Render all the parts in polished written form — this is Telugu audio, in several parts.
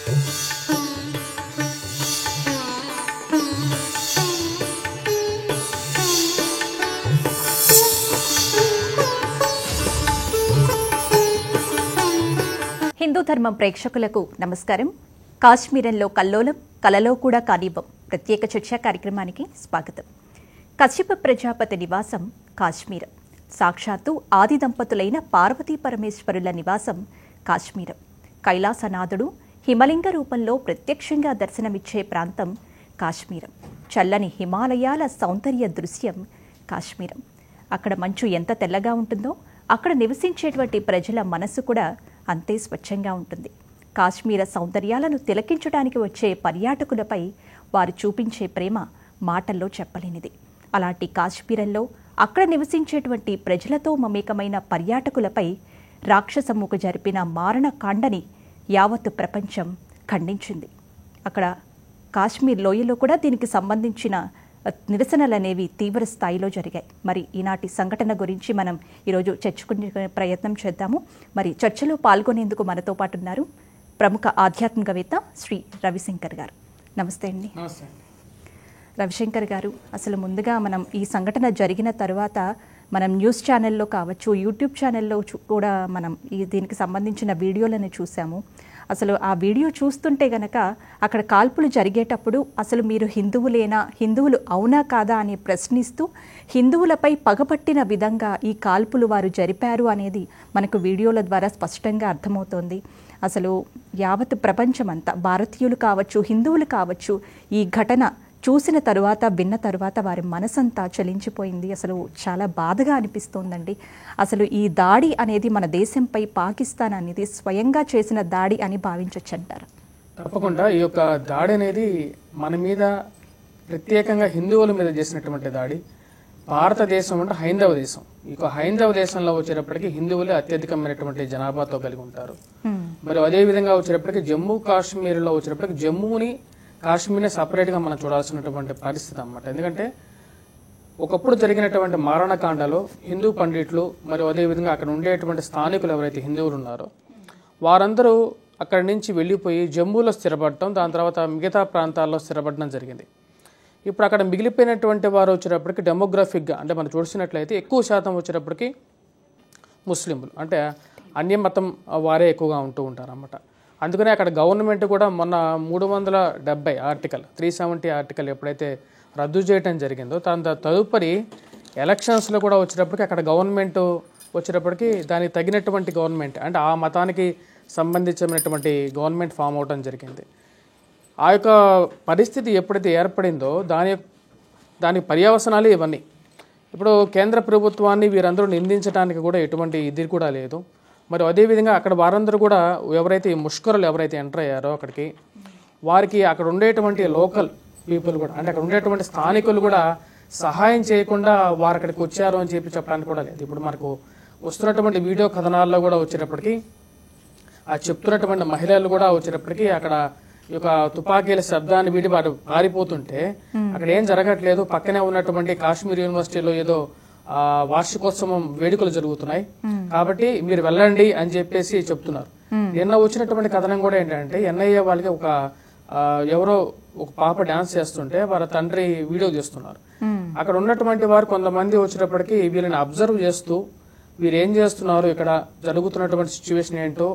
హిందూ ధర్మం ప్రేక్షకులకు నమస్కారం. కాశ్మీరంలో కల్లోలం, కలలో కూడా కానీవం ప్రత్యేక చర్చా కార్యక్రమానికి స్వాగతం. కశ్యప ప్రజాపతి నివాసం కాశ్మీరం. సాక్షాత్తు ఆది దంపతులైన పార్వతీ పరమేశ్వరుల నివాసం కాశ్మీరం. కైలాసనాథుడు హిమలింగ రూపంలో ప్రత్యక్షంగా దర్శనమిచ్చే ప్రాంతం కాశ్మీరం. చల్లని హిమాలయాల సౌందర్య దృశ్యం కాశ్మీరం. అక్కడ మంచు ఎంత తెల్లగా ఉంటుందో అక్కడ నివసించేటువంటి ప్రజల మనసు కూడా అంతే స్వచ్ఛంగా ఉంటుంది. కాశ్మీర సౌందర్యాలను తిలకించడానికి వచ్చే పర్యాటకులపై వారు చూపించే ప్రేమ మాటల్లో చెప్పలేనిది. అలాంటి కాశ్మీరంలో అక్కడ నివసించేటువంటి ప్రజలతో మమేకమైన పర్యాటకులపై రాక్షసముకు జరిపిన మారణకాండని యావత్తు ప్రపంచం ఖండించింది. అక్కడ కాశ్మీర్ లోయలో కూడా దీనికి సంబంధించిన నిరసనలనేవి తీవ్ర స్థాయిలో జరిగాయి. మరి ఈనాటి సంఘటన గురించి మనం ఈరోజు చర్చించుకునే ప్రయత్నం చేద్దాము. మరి చర్చలో పాల్గొనేందుకు మనతో పాటు ఉన్నారు ప్రముఖ ఆధ్యాత్మికవేత్త శ్రీ రవిశంకర్ గారు. నమస్తే అండి. రవిశంకర్ గారు, అసలు ముందుగా మనం ఈ సంఘటన జరిగిన తర్వాత మనం న్యూస్ ఛానల్లో కావచ్చు, యూట్యూబ్ ఛానల్లో కూడా మనం దీనికి సంబంధించిన వీడియోలను చూసాము. అసలు ఆ వీడియో చూస్తుంటే గనక అక్కడ కాల్పులు జరిగేటప్పుడు అసలు మీరు హిందువులేనా, హిందువులు అవునా కాదా అని ప్రశ్నిస్తూ హిందువులపై పగపట్టిన విధంగా ఈ కాల్పులు వారు జరిపారు అనేది మనకు వీడియోల ద్వారా స్పష్టంగా అర్థమవుతోంది. అసలు యావత్ ప్రపంచమంతా, భారతీయులు కావచ్చు, హిందువులు కావచ్చు, ఈ ఘటన చూసిన తరువాత, విన్న తరువాత వారి మనసంతా చలించిపోయింది. అసలు చాలా బాధగా అనిపిస్తోందండి. అసలు ఈ దాడి అనేది మన దేశంపై పాకిస్తాన్ అనేది స్వయంగా చేసిన దాడి అని భావించవచ్చు అంటారు? తప్పకుండా ఈ యొక్క దాడి అనేది మన మీద, ప్రత్యేకంగా హిందువుల మీద చేసినటువంటి దాడి. భారతదేశం అంటే హైందవ దేశం. ఈ హైందవ దేశంలో వచ్చేటప్పటికి హిందువులే అత్యధికమైనటువంటి జనాభాతో కలిగి ఉంటారు. మరి అదే విధంగా వచ్చేటప్పటికి జమ్మూ కాశ్మీర్లో వచ్చేటప్పటికి జమ్మూని, కాశ్మీర్ని సపరేట్గా మనం చూడాల్సినటువంటి పరిస్థితి అన్నమాట. ఎందుకంటే ఒకప్పుడు జరిగినటువంటి మారణకాండలో హిందూ పండిట్లు మరియు అదేవిధంగా అక్కడ ఉండేటువంటి స్థానికులు ఎవరైతే హిందువులు ఉన్నారో వారందరూ అక్కడి నుంచి వెళ్ళిపోయి జమ్మూలో స్థిరపడటం, దాని తర్వాత మిగతా ప్రాంతాల్లో స్థిరపడడం జరిగింది. ఇప్పుడు అక్కడ మిగిలిపోయినటువంటి వారు వచ్చేటప్పటికి డెమోగ్రఫిక్గా అంటే మనం చూసినట్లయితే ఎక్కువ శాతం వచ్చేటప్పటికి ముస్లింలు, అంటే అన్యమతం వారే ఎక్కువగా ఉంటూ ఉంటారు అన్నమాట. అందుకనే అక్కడ గవర్నమెంట్ కూడా మొన్న 370 ఆర్టికల్ 370 ఆర్టికల్ ఎప్పుడైతే రద్దు చేయడం జరిగిందో దాని తదుపరి ఎలక్షన్స్లో కూడా వచ్చేటప్పటికి అక్కడ గవర్నమెంట్ వచ్చేటప్పటికి దానికి తగినటువంటి గవర్నమెంట్, అంటే ఆ మతానికి సంబంధించినటువంటి గవర్నమెంట్ ఫామ్ అవడం జరిగింది. ఆ యొక్క పరిస్థితి ఎప్పుడైతే ఏర్పడిందో దాని పర్యవసనాలు ఇవన్నీ. ఇప్పుడు కేంద్ర ప్రభుత్వాన్ని వీరందరూ నిందించడానికి కూడా ఎటువంటి ఇది కూడా లేదు. మరి అదేవిధంగా అక్కడ వారందరూ కూడా ఎవరైతే ఈ ముష్కరులు ఎవరైతే ఎంటర్ అయ్యారో అక్కడికి, వారికి అక్కడ ఉండేటువంటి లోకల్ పీపుల్ కూడా, అంటే అక్కడ ఉండేటువంటి స్థానికులు కూడా సహాయం చేయకుండా వారు అక్కడికి వచ్చారు అని చెప్పడానికి కూడా లేదు. ఇప్పుడు మనకు వస్తున్నటువంటి వీడియో కథనాల్లో కూడా వచ్చేటప్పటికి ఆ చెప్తున్నటువంటి మహిళలు కూడా వచ్చేటప్పటికి అక్కడ ఈ యొక్క తుపాకీల శబ్దాన్ని వీడి వారు పారిపోతుంటే అక్కడ ఏం జరగట్లేదు. పక్కనే ఉన్నటువంటి కాశ్మీర్ యూనివర్సిటీలో ఏదో వార్షికోత్సవం వేడుకలు జరుగుతున్నాయి కాబట్టి మీరు వెళ్ళండి అని చెప్పేసి చెప్తున్నారు. నిన్న వచ్చినటువంటి కథనం కూడా ఏంటంటే ఎన్ఐఏ వాళ్ళకి ఎవరో ఒక పాప డాన్స్ చేస్తుంటే వారి తండ్రి వీడియో చేస్తున్నారు. అక్కడ ఉన్నటువంటి వారు కొంతమంది వచ్చేటప్పటికి వీళ్ళని అబ్జర్వ్ చేస్తూ వీరు ఏం చేస్తున్నారు, ఇక్కడ జరుగుతున్నటువంటి సిచ్యువేషన్ ఏంటో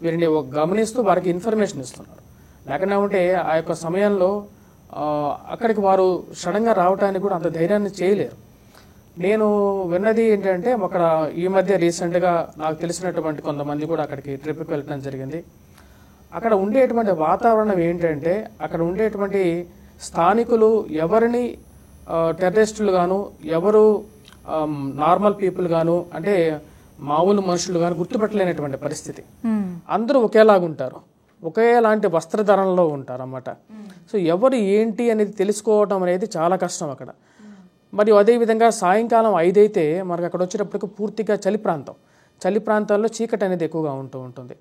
వీరిని గమనిస్తూ వారికి ఇన్ఫర్మేషన్ ఇస్తున్నారు. లేకుండా ఉంటే ఆ యొక్క సమయంలో అక్కడికి వారు సడన్గా రావడానికి కూడా అంత ధైర్యాన్ని చేయలేరు. నేను విన్నది ఏంటంటే అక్కడ ఈ మధ్య రీసెంట్గా నాకు తెలిసినటువంటి కొంతమంది కూడా అక్కడికి ట్రిప్కి వెళ్ళడం జరిగింది. అక్కడ ఉండేటువంటి వాతావరణం ఏంటంటే అక్కడ ఉండేటువంటి స్థానికులు ఎవరిని టెర్రరిస్టులు గాను, ఎవరు నార్మల్ పీపుల్ గాను, అంటే మామూలు మనుషులు గాను గుర్తుపెట్టలేనటువంటి పరిస్థితి. అందరూ ఒకేలాగుంటారు, ఒకేలాంటి వస్త్రధారణలో ఉంటారు అన్నమాట. సో ఎవరు ఏంటి అనేది తెలుసుకోవడం అనేది చాలా కష్టం అక్కడ. మరియు అదేవిధంగా సాయంకాలం 5 అయితే మనకు అక్కడ వచ్చేటప్పటికి పూర్తిగా చలి ప్రాంతాల్లో చీకటి అనేది ఎక్కువగా ఉంటుంది.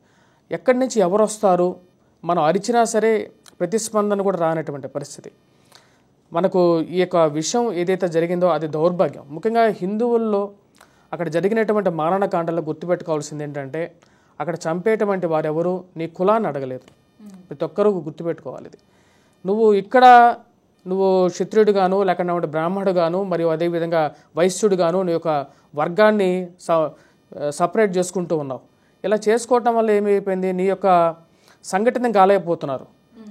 ఎక్కడి నుంచి ఎవరు వస్తారు, మనం అరిచినా సరే ప్రతిస్పందన కూడా రానటువంటి పరిస్థితి. మనకు ఈ యొక్క విషయం ఏదైతే జరిగిందో అది దౌర్భాగ్యం. ముఖ్యంగా హిందువుల్లో అక్కడ జరిగినటువంటి మారణకాండలో గుర్తుపెట్టుకోవాల్సింది ఏంటంటే అక్కడ చంపేటువంటి వారెవరు నీ కులాన్ని అడగలేదు, ప్రతి ఒక్కరూ గుర్తుపెట్టుకోవాలి ఇది. నువ్వు ఇక్కడ నువ్వు క్షత్రియుడుగాను లేకుండా బ్రాహ్మణుడుగాను మరియు అదేవిధంగా వైశ్యుడుగాను నీ యొక్క వర్గాన్ని సపరేట్ చేసుకుంటూ ఉన్నావు. ఇలా చేసుకోవటం వల్ల ఏమైపోయింది, నీ యొక్క సంఘటితం కాలేకపోతున్నారు.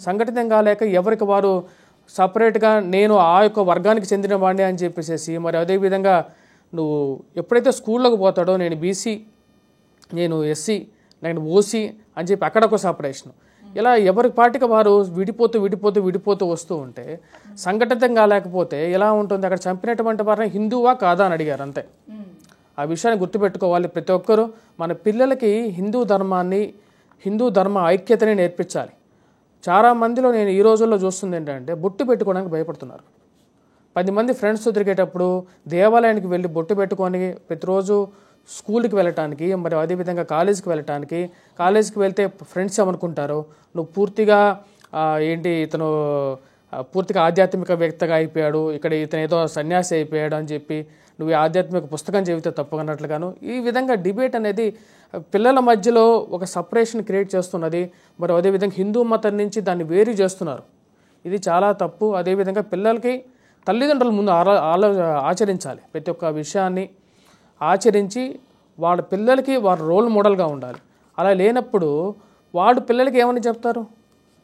సంఘటితం కాలేక ఎవరికి వారు సపరేట్గా నేను ఆ యొక్క వర్గానికి చెందిన వాడిని అని చెప్పేసి మరి అదేవిధంగా నువ్వు ఎప్పుడైతే స్కూల్లోకి పోతాడో నేను బీసీ, నేను ఎస్సీ, నేను ఓసీ అని చెప్పి అక్కడ ఒక సపరేషన్, ఇలా ఎవరి పాటికి వారు విడిపోతూ వస్తూ ఉంటే సంఘటితం కాలేకపోతే ఎలా ఉంటుంది? అక్కడ చంపినటువంటి వారిని హిందువా కాదా అని అడిగారు అంతే. ఆ విషయాన్ని గుర్తుపెట్టుకోవాలి ప్రతి ఒక్కరూ. మన పిల్లలకి హిందూ ధర్మాన్ని, హిందూ ధర్మ ఐక్యతని నేర్పించాలి. చాలా మందిలో నేను ఈ రోజుల్లో చూస్తుంది ఏంటంటే బొట్టు పెట్టుకోవడానికి భయపడుతున్నారు. 10 మంది ఫ్రెండ్స్తో తిరిగేటప్పుడు దేవాలయానికి వెళ్ళి బొట్టు పెట్టుకొని ప్రతిరోజు స్కూల్కి వెళ్ళటానికి మరి అదేవిధంగా కాలేజీకి వెళ్ళటానికి, కాలేజీకి వెళ్తే ఫ్రెండ్స్ ఏమనుకుంటారో నువ్వు పూర్తిగా ఇతను పూర్తిగా ఆధ్యాత్మిక వ్యక్తిగా అయిపోయాడు, ఇక్కడ ఇతను ఏదో సన్యాసి అయిపోయాడు అని చెప్పి నువ్వు ఆధ్యాత్మిక పుస్తకం చదివితే తప్పన్నట్లుగాను ఈ విధంగా డిబేట్ అనేది పిల్లల మధ్యలో ఒక సపరేషన్ క్రియేట్ చేస్తున్నది. మరి అదేవిధంగా హిందూ మతం నుంచి దాన్ని వేరు చేస్తున్నారు. ఇది చాలా తప్పు. అదేవిధంగా పిల్లలకి తల్లిదండ్రుల ముందు ఆచరించాలి. ప్రతి ఒక్క విషయాన్ని ఆచరించి వాళ్ళ పిల్లలకి వారు రోల్ మోడల్గా ఉండాలి. అలా లేనప్పుడు వాడు పిల్లలకి ఏమని చెప్తారు?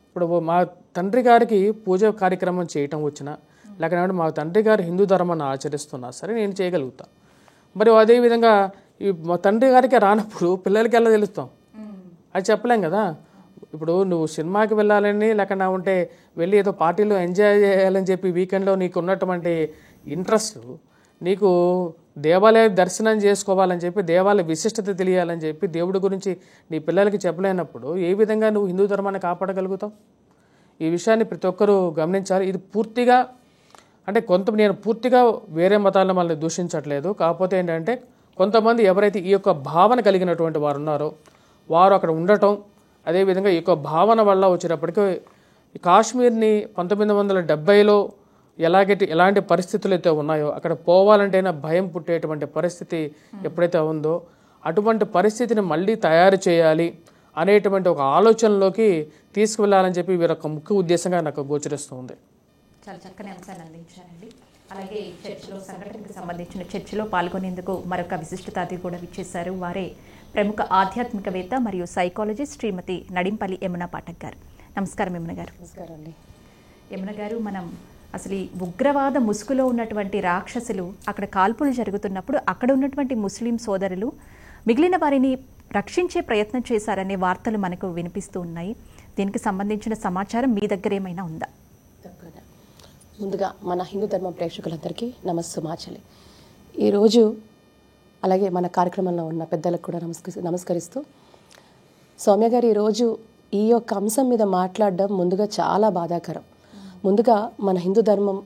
ఇప్పుడు మా తండ్రి గారికి పూజ కార్యక్రమం చేయటం వచ్చినా లేకపోతే మా తండ్రి గారు హిందూ ధర్మాన్ని ఆచరిస్తున్నా సరే నేను చేయగలుగుతాను. మరి అదేవిధంగా మా తండ్రి గారికి రానప్పుడు పిల్లలకి ఎలా తెలుస్తాం? అది చెప్పలేం కదా. ఇప్పుడు నువ్వు సినిమాకి వెళ్ళాలని లేకుండా ఉంటే వెళ్ళి ఏదో పార్టీలో ఎంజాయ్ చేయాలని చెప్పి వీకెండ్లో నీకు ఉన్నటువంటి ఇంట్రెస్ట్, నీకు దేవాలయ దర్శనం చేసుకోవాలని చెప్పి దేవాలయ విశిష్టత తెలియాలని చెప్పి దేవుడి గురించి నీ పిల్లలకి చెప్పలేనప్పుడు ఏ విధంగా నువ్వు హిందూ ధర్మాన్ని కాపాడగలుగుతావు? ఈ విషయాన్ని ప్రతి ఒక్కరూ గమనించాలి. ఇది పూర్తిగా అంటే నేను పూర్తిగా వేరే మతాలను మనల్ని దూషించట్లేదు. కాకపోతే ఏంటంటే కొంతమంది ఎవరైతే ఈ యొక్క భావన కలిగినటువంటి వారు ఉన్నారో వారు అక్కడ ఉండటం, అదేవిధంగా ఈ యొక్క భావన వల్ల వచ్చేటప్పటికీ కాశ్మీర్ని 1970లో ఎలాంటి పరిస్థితులు అయితే ఉన్నాయో అక్కడ పోవాలంటేనే భయం పుట్టేటువంటి పరిస్థితి ఎప్పుడైతే ఉందో అటువంటి పరిస్థితిని మళ్ళీ తయారు చేయాలి అనేటువంటి ఒక ఆలోచనలోకి తీసుకువెళ్ళాలని చెప్పి వీరొక ముఖ్య ఉద్దేశంగా నాకు గోచరిస్తుంది. చాలా చక్కని అంశాన్ని అందించారండి. అలాగే చర్చిలో సంఘటనకు సంబంధించిన చర్చిలో పాల్గొనేందుకు మరొక విశిష్టత అతిథి కూడా విచ్చేశారు. వారే ప్రముఖ ఆధ్యాత్మికవేత్త మరియు సైకాలజిస్ట్ శ్రీమతి నడింపల్లి యమున పాఠక్ గారు. నమస్కారం యమున గారు. నమస్కారం అండి. యమున గారు, మనం అసలు ఈ ఉగ్రవాద ముసుగులో ఉన్నటువంటి రాక్షసులు అక్కడ కాల్పులు జరుగుతున్నప్పుడు అక్కడ ఉన్నటువంటి ముస్లిం సోదరులు మిగిలిన వారిని రక్షించే ప్రయత్నం చేశారనే వార్తలు మనకు వినిపిస్తూ ఉన్నాయి. దీనికి సంబంధించిన సమాచారం మీ దగ్గర ఏమైనా ఉందా? తప్పకుండా. ముందుగా మన హిందూ ధర్మ ప్రేక్షకులందరికీ నమస్సుమాచలి. ఈరోజు అలాగే మన కార్యక్రమంలో ఉన్న పెద్దలకు కూడా నమస్కరిస్తూ, సౌమ్య గారు ఈరోజు ఈ యొక్క అంశం మీద మాట్లాడడం ముందుగా చాలా బాధాకరం. ముందుగా మన హిందూ ధర్మం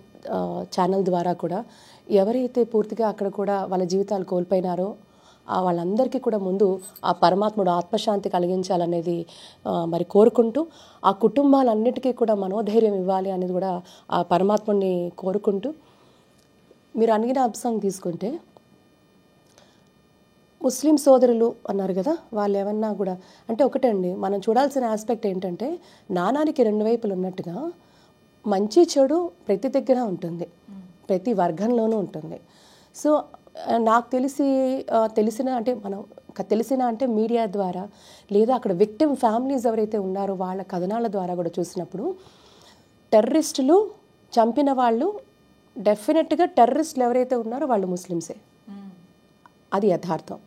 ఛానల్ ద్వారా కూడా ఎవరైతే పూర్తిగా అక్కడ కూడా వాళ్ళ జీవితాలు కోల్పోయినారో వాళ్ళందరికీ కూడా ముందు ఆ పరమాత్ముడు ఆత్మశాంతి కలిగించాలనేది మరి కోరుకుంటూ, ఆ కుటుంబాలన్నిటికీ కూడా మనోధైర్యం ఇవ్వాలి అనేది కూడా ఆ పరమాత్ముడిని కోరుకుంటూ, మీరు అడిగిన అంశం తీసుకుంటే ముస్లిం సోదరులు అన్నారు కదా, వాళ్ళు ఏమన్నా కూడా అంటే ఒకటండి, మనం చూడాల్సిన ఆస్పెక్ట్ ఏంటంటే నాణానికి 2 వైపులు ఉన్నట్టుగా మంచి చెడు ప్రతి దగ్గర ఉంటుంది, ప్రతి వర్గంలోనూ ఉంటుంది. సో నాకు తెలిసిన అంటే మీడియా ద్వారా లేదా అక్కడ విక్టిమ్ ఫ్యామిలీస్ ఎవరైతే ఉన్నారో వాళ్ళ కథనాల ద్వారా కూడా చూసినప్పుడు టెర్రరిస్టులు చంపిన వాళ్ళు డెఫినెట్గా టెర్రరిస్టులు ఎవరైతే ఉన్నారో వాళ్ళు ముస్లిమ్సే, అది యథార్థం.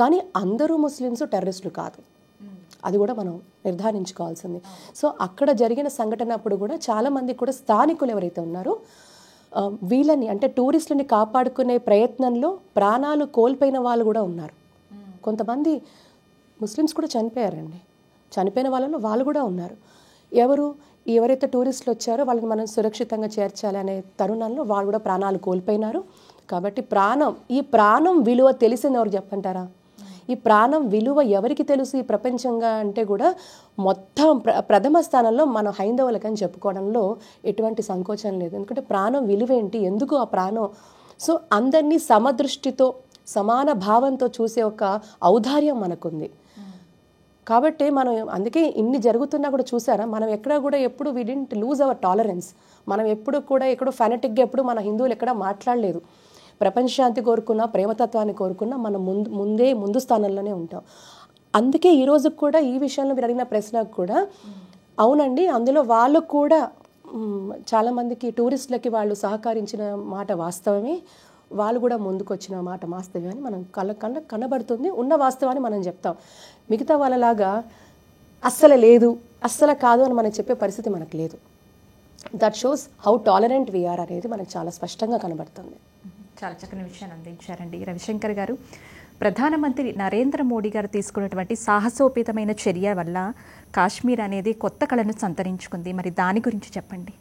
కానీ అందరూ ముస్లిమ్స్ టెర్రరిస్టులు కాదు, అది కూడా మనం నిర్ధారించుకోవాల్సింది. సో అక్కడ జరిగిన సంఘటన అప్పుడు కూడా చాలామంది కూడా స్థానికులు ఎవరైతే ఉన్నారో వీళ్ళని అంటే టూరిస్టులని కాపాడుకునే ప్రయత్నంలో ప్రాణాలు కోల్పోయిన వాళ్ళు కూడా ఉన్నారు. కొంతమంది ముస్లిమ్స్ కూడా చనిపోయారండి. చనిపోయిన వాళ్ళలో వాళ్ళు కూడా ఉన్నారు. ఎవరైతే టూరిస్టులు వచ్చారో వాళ్ళని మనం సురక్షితంగా చేర్చాలి అనే తరుణంలో వాళ్ళు కూడా ప్రాణాలు కోల్పోయినారు. కాబట్టి ఈ ప్రాణం విలువ తెలిసింది ఎవరు చెప్పంటారా? ఈ ప్రాణం విలువ ఎవరికి తెలుసు ఈ ప్రపంచంగా అంటే కూడా మొత్తం ప్రథమ స్థానంలో మన హైందవులకని చెప్పుకోవడంలో ఎటువంటి సంకోచం లేదు. ఎందుకంటే ప్రాణం విలువ ఏంటి, ఎందుకు ఆ ప్రాణం, సో అందరినీ సమదృష్టితో సమాన భావంతో చూసే ఒక ఔదార్యం మనకుంది. కాబట్టి మనం అందుకే ఇన్ని జరుగుతున్నా కూడా చూసారా, మనం ఎక్కడ కూడా ఎప్పుడు వి డిడ్ంట్ లూజ్ అవర్ టాలరెన్స్. మనం ఎప్పుడు కూడా ఎక్కడో ఫెనటిక్గా ఎప్పుడు మన హిందువులు ఎక్కడ మాట్లాడలేదు. ప్రపంచ శాంతి కోరుకున్నా, ప్రేమతత్వాన్ని కోరుకున్నా మనం ముందు స్థానంలోనే ఉంటాం. అందుకే ఈరోజు కూడా ఈ విషయంలో మీరు అడిగిన ప్రశ్నకు కూడా అవునండి, అందులో వాళ్ళు కూడా చాలామందికి టూరిస్టులకి వాళ్ళు సహకరించిన మాట వాస్తవమే, వాళ్ళు కూడా ముందుకు వచ్చిన మాట వాస్తవమే అని మనం కనబడుతుంది. ఉన్న వాస్తవాన్ని మనం చెప్తాం. మిగతా వాళ్ళలాగా అస్సలు లేదు, అస్సలు కాదు అని మనం చెప్పే పరిస్థితి మనకు లేదు. That shows how tolerant we are అనేది మనకు చాలా స్పష్టంగా కనబడుతుంది. చాలా చక్కని విషయాన్ని అందించారండి రవిశంకర్ గారు. ప్రధానమంత్రి నరేంద్ర మోడీ గారు తీసుకున్నటువంటి సాహసోపేతమైన చర్య వల్ల కాశ్మీర్ అనేది కొత్త కళను సంతరించుకుంది. మరి దాని గురించి చెప్పండి.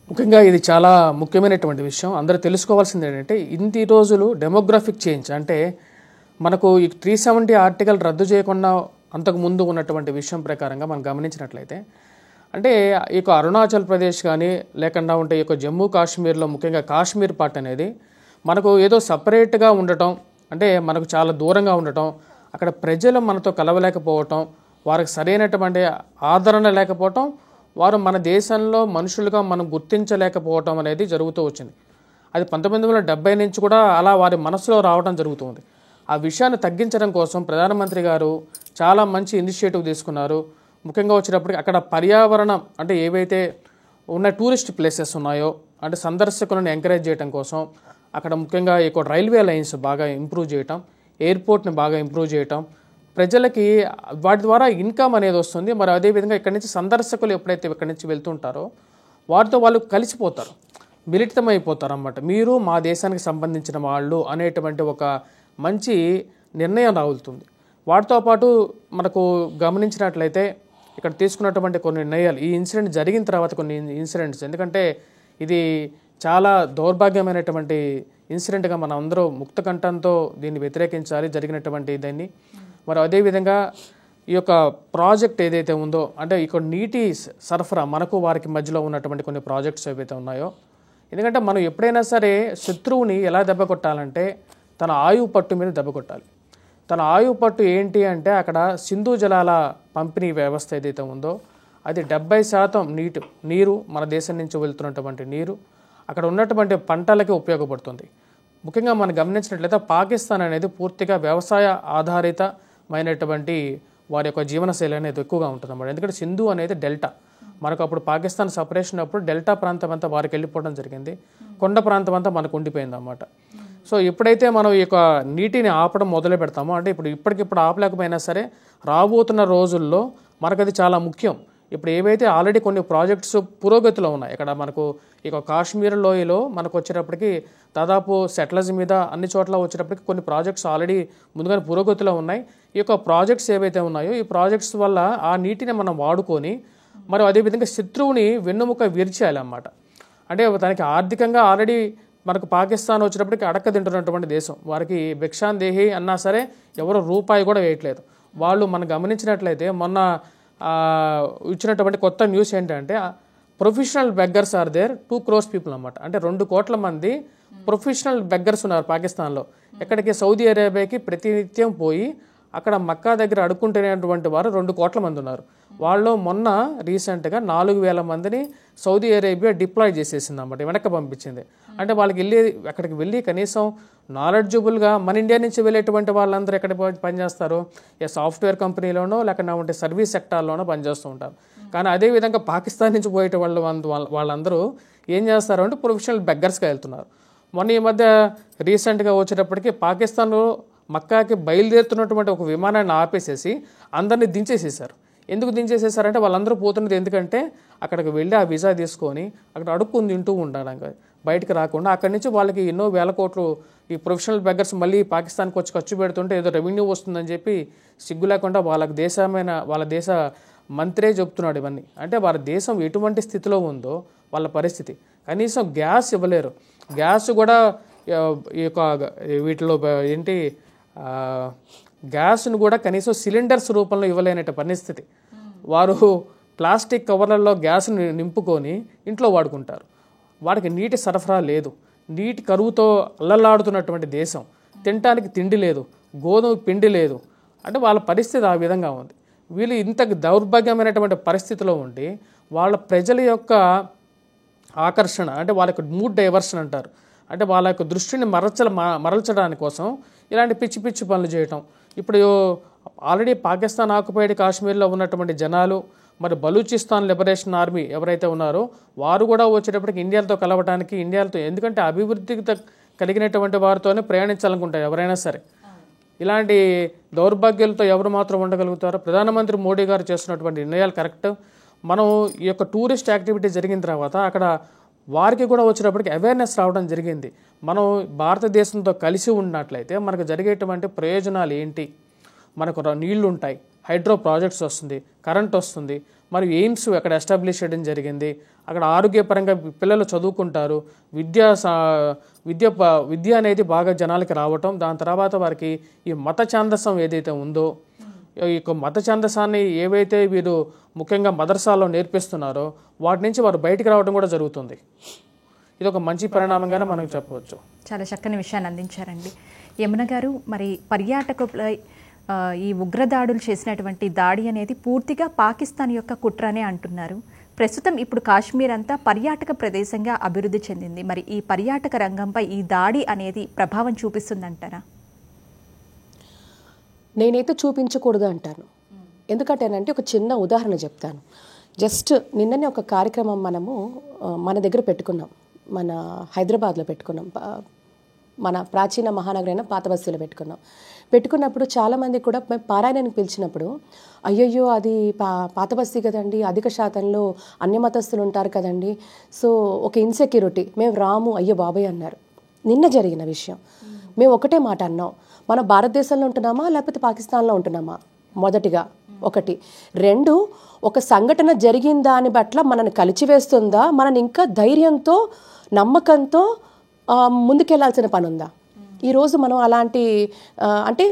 ముఖ్యంగా ఇది చాలా ముఖ్యమైనటువంటి విషయం. అందరూ తెలుసుకోవాల్సింది ఏంటంటే, ఇన్ని రోజులు డెమోగ్రాఫిక్ చేంజ్ అంటే మనకు ఈ 370 ఆర్టికల్ రద్దు చేయకుండా అంతకు ముందు ఉన్నటువంటి విషయం ప్రకారంగా మనం గమనించినట్లయితే, అంటే ఈ అరుణాచల్ ప్రదేశ్ కానీ లేకుండా ఉంటే ఈ జమ్మూ కాశ్మీర్లో ముఖ్యంగా కాశ్మీర్ పార్ట్ అనేది మనకు ఏదో సపరేట్గా ఉండటం, అంటే మనకు చాలా దూరంగా ఉండటం, అక్కడ ప్రజలు మనతో కలవలేకపోవటం, వారికి సరైనటువంటి ఆదరణ లేకపోవటం, వారు మన దేశంలో మనుషులుగా మనం గుర్తించలేకపోవటం అనేది జరుగుతూ వచ్చింది. అది 1970 నుంచి కూడా అలా వారి మనసులో రావడం జరుగుతుంది. ఆ విషయాన్ని తగ్గించడం కోసం ప్రధానమంత్రి గారు చాలా మంచి ఇనిషియేటివ్ తీసుకున్నారు. ముఖ్యంగా వచ్చేటప్పటికి అక్కడ పర్యావరణం అంటే ఏవైతే ఉన్న టూరిస్ట్ ప్లేసెస్ ఉన్నాయో అంటే సందర్శకులను ఎంకరేజ్ చేయడం కోసం అక్కడ ముఖ్యంగా రైల్వే లైన్స్ బాగా ఇంప్రూవ్ చేయటం, ఎయిర్పోర్ట్ని బాగా ఇంప్రూవ్ చేయటం, ప్రజలకి వాటి ద్వారా ఇన్కమ్ అనేది వస్తుంది. మరి అదేవిధంగా ఇక్కడి నుంచి సందర్శకులు ఎప్పుడైతే ఇక్కడి నుంచి వెళ్తుంటారో వారితో వాళ్ళు కలిసిపోతారు, మిళితమైపోతారు అన్నమాట. మీరు మా దేశానికి సంబంధించిన వాళ్ళు అనేటువంటి ఒక మంచి నిర్ణయం రావుతుంది. వాటితో పాటు మనకు గమనించినట్లయితే ఇక్కడ తీసుకున్నటువంటి కొన్ని నిర్ణయాలు, ఈ ఇన్సిడెంట్ జరిగిన తర్వాత కొన్ని ఇన్సిడెంట్స్, ఎందుకంటే ఇది చాలా దౌర్భాగ్యమైనటువంటి ఇన్సిడెంట్గా మనం అందరూ ముక్త కంఠంతో దీన్ని వ్యతిరేకించాలి జరిగినటువంటి దీన్ని. మరి అదేవిధంగా ఈ ప్రాజెక్ట్ ఏదైతే ఉందో అంటే నీటి సరఫరా మనకు వారికి మధ్యలో ఉన్నటువంటి కొన్ని ప్రాజెక్ట్స్ ఏవైతే ఉన్నాయో, ఎందుకంటే మనం ఎప్పుడైనా సరే శత్రువుని ఎలా దెబ్బ కొట్టాలంటే తన ఆయువు పట్టు మీద దెబ్బ కొట్టాలి. తన ఆయువు పట్టు ఏంటి అంటే అక్కడ సింధు జలాల పంపిణీ వ్యవస్థ ఏదైతే ఉందో అది 70% నీరు మన దేశం నుంచి వెళ్తున్నటువంటి నీరు అక్కడ ఉన్నటువంటి పంటలకి ఉపయోగపడుతుంది. ముఖ్యంగా మనం గమనించినట్లయితే పాకిస్తాన్ అనేది పూర్తిగా వ్యవసాయ ఆధారితమైనటువంటి వారి జీవనశైలి అనేది ఎక్కువగా ఉంటుంది అన్నమాట. ఎందుకంటే సింధు అనేది డెల్టా, మనకు అప్పుడు పాకిస్తాన్ సపరేషన్ అప్పుడు డెల్టా ప్రాంతం అంతా వారికి వెళ్ళిపోవడం జరిగింది, కొండ ప్రాంతం అంతా మనకు ఉండిపోయింది అన్నమాట. సో ఎప్పుడైతే మనం ఈ నీటిని ఆపడం మొదలు పెడతామో అంటే ఇప్పటికిప్పుడు ఆపలేకపోయినా సరే రాబోతున్న రోజుల్లో మనకు అది చాలా ముఖ్యం. ఇప్పుడు ఏవైతే ఆల్రెడీ కొన్ని ప్రాజెక్ట్స్ పురోగతిలో ఉన్నాయి, ఇక్కడ మనకు కాశ్మీర్ లోయలో మనకు వచ్చేటప్పటికి దాదాపు సెటిల్స్ మీద అన్ని చోట్ల వచ్చేటప్పటికి కొన్ని ప్రాజెక్ట్స్ ఆల్రెడీ ముందుగానే పురోగతిలో ఉన్నాయి. ఈ ప్రాజెక్ట్స్ ఏవైతే ఉన్నాయో ఈ ప్రాజెక్ట్స్ వల్ల ఆ నీటిని మనం వాడుకొని మరి అదేవిధంగా శత్రువుని వెన్నుముక విరిచేయాలి అన్నమాట. అంటే తనకి ఆర్థికంగా ఆల్రెడీ మనకు పాకిస్తాన్ వచ్చేటప్పటికి అడక్క తింటున్నటువంటి దేశం, వారికి భిక్షాన్ దేహి అన్నా సరే ఎవరు రూపాయి కూడా వేయట్లేదు. వాళ్ళు మనం గమనించినట్లయితే మొన్న ఇచ్చినటువంటి కొత్త న్యూస్ ఏంటంటే professional beggars are there 2 crores people అన్నమాట. అంటే 2 కోట్ల మంది ప్రొఫెషనల్ బెగ్గర్స్ ఉన్నారు పాకిస్తాన్లో. ఎక్కడికి సౌదీ అరేబియాకి ప్రతినిత్యం పోయి అక్కడ మక్కా దగ్గర అడుక్కుంటున్నటువంటి వారు 2 కోట్ల మంది ఉన్నారు. వాళ్ళు మొన్న రీసెంట్గా 4,000 మందిని సౌదీ అరేబియా డిప్లాయ్ చేసేసింది అన్నమాట, వెనక్కి పంపించింది. అంటే వాళ్ళకి అక్కడికి వెళ్ళి కనీసం నాలెడ్జబుల్గా మన ఇండియా నుంచి వెళ్ళేటువంటి వాళ్ళందరూ ఎక్కడ పనిచేస్తారు, సాఫ్ట్వేర్ కంపెనీలోనో లేకపోతే సర్వీస్ సెక్టార్లోనో పనిచేస్తూ ఉంటారు. కానీ అదేవిధంగా పాకిస్తాన్ నుంచి పోయే వాళ్ళందరూ ఏం చేస్తారు అంటే ప్రొఫెషనల్ బెగ్గర్స్గా వెళ్తున్నారు. మొన్న ఈ మధ్య రీసెంట్గా వచ్చేటప్పటికి పాకిస్తాన్లో మక్కాకి బయలుదేరుతున్నటువంటి ఒక విమానాన్ని ఆపేసేసి అందరినీ దించేసేసారు. ఎందుకు దించేసేసారంటే వాళ్ళందరూ పోతున్నది ఎందుకంటే అక్కడికి వెళ్ళి ఆ వీసా తీసుకొని అక్కడ అడుక్కుని తింటూ ఉండడానికి బయటకు రాకుండా అక్కడి నుంచి వాళ్ళకి ఎన్నో వేల కోట్లు ఈ ప్రొఫెషనల్ బెగ్గర్స్ మళ్ళీ పాకిస్తాన్కి వచ్చి ఖర్చు పెడుతుంటే ఏదో రెవెన్యూ వస్తుందని చెప్పి సిగ్గు లేకుండా వాళ్ళ దేశ మంత్రే చెప్తున్నాడు ఇవన్నీ. అంటే వాళ్ళ దేశం ఎటువంటి స్థితిలో ఉందో వాళ్ళ పరిస్థితి, కనీసం గ్యాస్ ఇవ్వలేరు. గ్యాస్ కూడా వీటిలో ఏంటి గ్యాస్ను కూడా కనీసం సిలిండర్స్ రూపంలో ఇవ్వలేనట పరిస్థితి. వారు ప్లాస్టిక్ కవర్లలో గ్యాస్ను నింపుకొని ఇంట్లో వాడుకుంటారు. వాడికి నీటి సరఫరా లేదు, నీటి కరువుతో అల్లలాడుతున్నటువంటి దేశం, తినటానికి తిండి లేదు, గోధుమ పిండి లేదు. అంటే వాళ్ళ పరిస్థితి ఆ విధంగా ఉంది. వీళ్ళు ఇంత దౌర్భాగ్యమైనటువంటి పరిస్థితిలో ఉండి వాళ్ళ ప్రజల యొక్క ఆకర్షణ అంటే వాళ్ళ యొక్క మూడ్ డైవర్షన్ అంటారు, అంటే వాళ్ళ యొక్క దృష్టిని మరల్చడానికి కోసం ఇలాంటి పిచ్చి పిచ్చి పనులు చేయటం. ఇప్పుడు ఆల్రెడీ పాకిస్తాన్ ఆక్యుపైడ్ కాశ్మీర్లో ఉన్నటువంటి జనాలు, మరి బలూచిస్తాన్ లిబరేషన్ ఆర్మీ ఎవరైతే ఉన్నారో వారు కూడా వచ్చేటప్పటికి ఇండియాతో కలవటానికి, ఇండియాతో ఎందుకంటే అభివృద్ధికి కలిగినటువంటి వారితోనే ప్రయాణించాలనుకుంటారు ఎవరైనా సరే. ఇలాంటి దౌర్భాగ్యాలతో ఎవరు మాత్రం ఉండగలుగుతారో? ప్రధానమంత్రి మోడీ గారు చేస్తున్నటువంటి నిర్ణయాలు కరెక్ట్. మనం ఈ యొక్క టూరిస్ట్ యాక్టివిటీ జరిగిన తర్వాత అక్కడ వారికి కూడా వచ్చేటప్పటికి అవేర్నెస్ రావడం జరిగింది. మనం భారతదేశంతో కలిసి ఉన్నట్లయితే మనకు జరిగేటువంటి ప్రయోజనాలు ఏంటి, మనకు నీళ్లు ఉంటాయి, హైడ్రో ప్రాజెక్ట్స్ వస్తుంది, కరెంట్ వస్తుంది, మరియు ఎయిమ్స్ అక్కడ ఎస్టాబ్లిష్ చేయడం జరిగింది, అక్కడ ఆరోగ్యపరంగా పిల్లలు చదువుకుంటారు, విద్య అనేది బాగా జనాలకి రావటం, దాని తర్వాత వారికి ఈ మత ఛాందసం ఏదైతే ఉందో ఈ మత ఛాందసాన్ని ఏవైతే వీరు ముఖ్యంగా మదర్సాలో నేర్పిస్తున్నారో వాటి నుంచి వారు బయటికి రావడం కూడా జరుగుతుంది. ఇది ఒక మంచి పరిణామంగానే మనం చెప్పవచ్చు. చాలా చక్కని విషయాన్ని అందించారండి యమున గారు. మరి పర్యాటకులపై ఈ ఉగ్రదాడులు చేసినటువంటి దాడి అనేది పూర్తిగా పాకిస్తాన్ యొక్క కుట్రనే అంటున్నారు. ప్రస్తుతం ఇప్పుడు కాశ్మీర్ అంతా పర్యాటక ప్రదేశంగా అభివృద్ధి చెందింది. మరి ఈ పర్యాటక రంగంపై ఈ దాడి అనేది ప్రభావం చూపిస్తుందంటారా? నేనైతే చూపించకూడదు అంటాను. ఎందుకంటేనంటే ఒక చిన్న ఉదాహరణ చెప్తాను. జస్ట్ నిన్ననే ఒక కార్యక్రమం మనము మన దగ్గర పెట్టుకున్నాం, మన హైదరాబాద్లో పెట్టుకున్నాం, మన ప్రాచీన మహానగరైన పాతబస్తీలో పెట్టుకున్నప్పుడు చాలామంది కూడా పారాయణానికి పిలిచినప్పుడు అయ్యయ్యో అది పాతబస్తీ కదండి, అధిక శాతంలో అన్యమతస్తులు ఉంటారు కదండి, సో ఒక ఇన్సెక్యూరిటీ, మేము రాము అయ్యో బాబాయ్ అన్నారు. నిన్న జరిగిన విషయం. మేము ఒకటే మాట అన్నాం, మనం భారతదేశంలో ఉంటున్నామా లేకపోతే పాకిస్తాన్లో ఉంటున్నామా? మొదటిగా ఒకటి. రెండు, ఒక సంఘటన జరిగిన దాని పట్ల మనని కలిచివేస్తుందా, మనని ఇంకా ధైర్యంతో నమ్మకంతో ముందుకెళ్లాల్సిన పని ఉందా? ఈరోజు మనం అలాంటి అంటే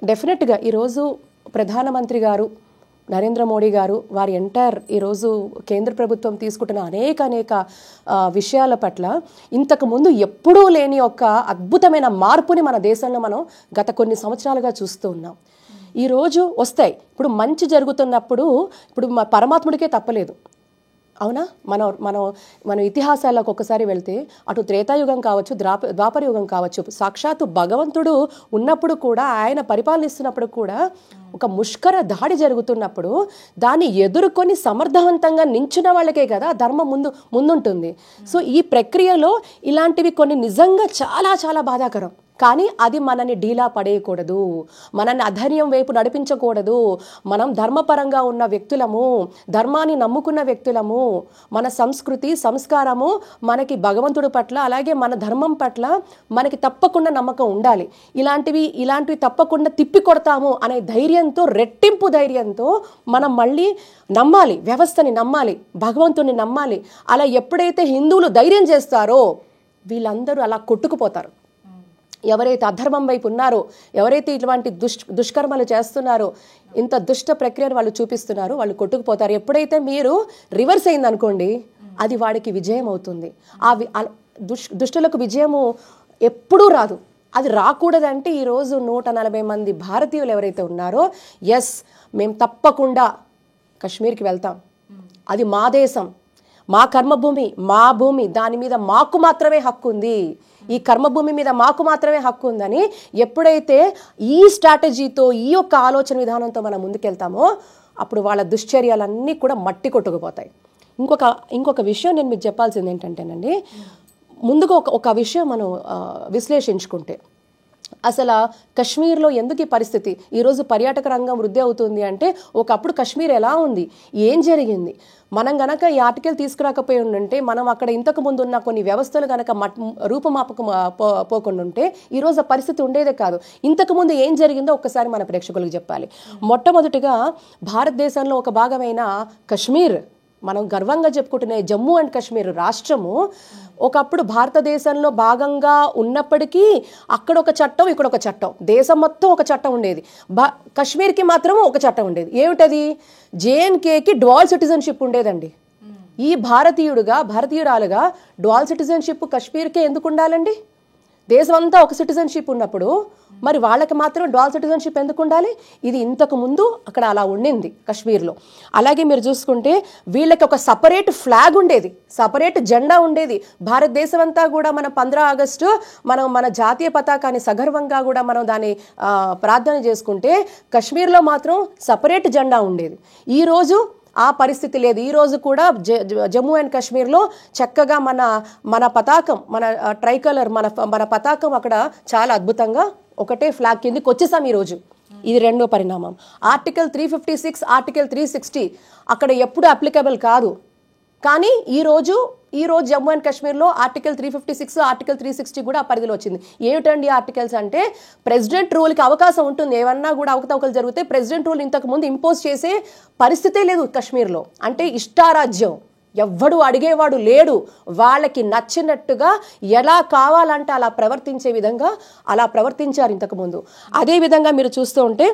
డెఫినెట్గా ఈరోజు ప్రధానమంత్రి గారు నరేంద్ర మోడీ గారు వారి ఎంటైర్ ఈరోజు కేంద్ర ప్రభుత్వం తీసుకుంటున్న అనేక విషయాల పట్ల ఇంతకుముందు ఎప్పుడూ లేని ఒక అద్భుతమైన మార్పుని మన దేశంలో మనం గత కొన్ని సంవత్సరాలుగా చూస్తూ ఉన్నాం. ఈరోజు వస్తాయి. ఇప్పుడు మంచి జరుగుతున్నప్పుడు ఇప్పుడు పరమాత్ముడికే తప్పలేదు, అవునా? మనం ఇతిహాసాలకు ఒకసారి వెళ్తే అటు త్రేతాయుగం కావచ్చు, ద్వాపర యుగం కావచ్చు, సాక్షాత్తు భగవంతుడు ఉన్నప్పుడు కూడా, ఆయన పరిపాలనిస్తున్నప్పుడు కూడా ఒక ముష్కర దాడి జరుగుతున్నప్పుడు దాన్ని ఎదుర్కొని సమర్థవంతంగా నించున్న వాళ్ళకే కదా ధర్మం ముందుంటుంది. సో ఈ ప్రక్రియలో ఇలాంటివి కొన్ని నిజంగా చాలా చాలా బాధాకరం. కానీ అది మనని డీలా పడేయకూడదు, మనల్ని అధైర్యం వైపు నడిపించకూడదు. మనం ధర్మపరంగా ఉన్న వ్యక్తులము, ధర్మాన్ని నమ్ముకున్న వ్యక్తులము, మన సంస్కృతి సంస్కారము మనకి భగవంతుడి పట్ల అలాగే మన ధర్మం పట్ల మనకి తప్పకుండా నమ్మకం ఉండాలి. ఇలాంటివి తప్పకుండా తిప్పి కొడతాము అనే ధైర్యంతో, రెట్టింపు ధైర్యంతో మనం మళ్ళీ నమ్మాలి, వ్యవస్థని నమ్మాలి, భగవంతుని నమ్మాలి. అలా ఎప్పుడైతే హిందువులు ధైర్యం చేస్తారో వీళ్ళందరూ అలా కొట్టుకుపోతారు. ఎవరైతే అధర్మం వైపు ఉన్నారో, ఎవరైతే ఇటువంటి దుష్కర్మలు చేస్తున్నారో, ఇంత దుష్ట ప్రక్రియను వాళ్ళు చూపిస్తున్నారో వాళ్ళు కొట్టుకుపోతారు. ఎప్పుడైతే మీరు రివర్స్ అయిందనుకోండి అది వాడికి విజయం అవుతుంది. దుష్టులకు విజయము ఎప్పుడూ రాదు. అది రాకూడదంటే ఈరోజు 140 మంది భారతీయులు ఎవరైతే ఉన్నారో, ఎస్ మేము తప్పకుండా కశ్మీర్కి వెళ్తాం, అది మా దేశం, మా కర్మభూమి, మా భూమి, దాని మీద మాకు మాత్రమే హక్కు ఉంది, ఈ కర్మభూమి మీద మాకు మాత్రమే హక్కు ఉందని ఎప్పుడైతే ఈ స్ట్రాటజీతో, ఈ యొక్క ఆలోచన విధానంతో మనం ముందుకెళ్తామో అప్పుడు వాళ్ళ దుశ్చర్యలన్నీ కూడా మట్టి కొట్టుకుపోతాయి. ఇంకొక విషయం నేను మీకు చెప్పాల్సింది ఏంటంటేనండి, ముందుగా ఒక విషయం మనం విశ్లేషించుకుంటే అసలు కశ్మీర్లో ఎందుకు ఈ పరిస్థితి, ఈరోజు పర్యాటక రంగం వృద్ధి అవుతుంది అంటే ఒకప్పుడు కశ్మీర్ ఎలా ఉంది, ఏం జరిగింది, మనం గనక ఈ ఆర్టికల్ తీసుకురాకపోయి ఉంటే, మనం అక్కడ ఇంతకు ముందు ఉన్న కొన్ని వ్యవస్థలు గనక పోకుండా ఉంటే ఈరోజు ఆ పరిస్థితి ఉండేదే కాదు. ఇంతకుముందు ఏం జరిగిందో ఒక్కసారి మన ప్రేక్షకులకు చెప్పాలి. మొట్టమొదటిగా భారతదేశంలో ఒక భాగమైన కశ్మీర్, మనం గర్వంగా చెప్పుకుంటున్న జమ్మూ అండ్ కాశ్మీర్ రాష్ట్రము ఒకప్పుడు భారతదేశంలో భాగంగా ఉన్నప్పటికీ అక్కడ ఒక చట్టం, ఇక్కడ ఒక చట్టం, దేశం మొత్తం ఒక చట్టం ఉండేది. కశ్మీర్కి మాత్రం ఒక చట్టం ఉండేది. ఏమిటది? జేఎన్కేకి డ్వాల్ సిటిజన్షిప్ ఉండేదండి. ఈ భారతీయురాలుగా డ్వాల్ సిటిజన్షిప్ కశ్మీర్కే ఎందుకు ఉండాలండి? దేశం అంతా ఒక సిటిజన్షిప్ ఉన్నప్పుడు మరి వాళ్ళకి మాత్రం డ్వాల్ సిటిజన్షిప్ ఎందుకు ఉండాలి? ఇది ఇంతకు ముందు అక్కడ అలా ఉండింది కాశ్మీర్లో. అలాగే మీరు చూసుకుంటే వీళ్ళకి ఒక సపరేట్ ఫ్లాగ్ ఉండేది, సపరేట్ జెండా ఉండేది. భారతదేశం అంతా కూడా మనం 15 ఆగస్టు మనం మన జాతీయ పతాకాన్ని సగర్వంగా కూడా మనం దాన్ని ప్రార్థన చేసుకుంటే, కాశ్మీర్లో మాత్రం సపరేట్ జెండా ఉండేది. ఈరోజు ఆ పరిస్థితి లేదు. ఈరోజు కూడా జమ్మూ అండ్ కాశ్మీర్లో చక్కగా మన పతాకం, మన ట్రైకలర్, మన పతాకం అక్కడ చాలా అద్భుతంగా ఒకటే ఫ్లాగ్ కిందకి వచ్చేసాం ఈరోజు. ఇది రెండో పరిణామం. ఆర్టికల్ 356, ఆర్టికల్ 360 అక్కడ ఎప్పుడు అప్లికబుల్ కాదు. కానీ ఈరోజు జమ్మూ అండ్ కాశ్మీర్లో ఆర్టికల్ 356, ఆర్టికల్ 360 కూడా ఆ పరిధిలో వచ్చింది. ఏమిటండి ఆర్టికల్స్ అంటే, ప్రెసిడెంట్ రూల్కి అవకాశం ఉంటుంది. ఏమన్నా కూడా అవకతవకలు జరిగితే ప్రెసిడెంట్ రూల్ ఇంతకు ముందు ఇంపోజ్ చేసే పరిస్థితే లేదు కాశ్మీర్లో. అంటే ఇష్టారాజ్యం, ఎవ్వడు అడిగేవాడు లేడు. వాళ్ళకి నచ్చినట్టుగా ఎలా కావాలంటే అలా ప్రవర్తించే విధంగా అలా ప్రవర్తించారు ఇంతకుముందు. అదేవిధంగా మీరు చూస్తూ ఉంటే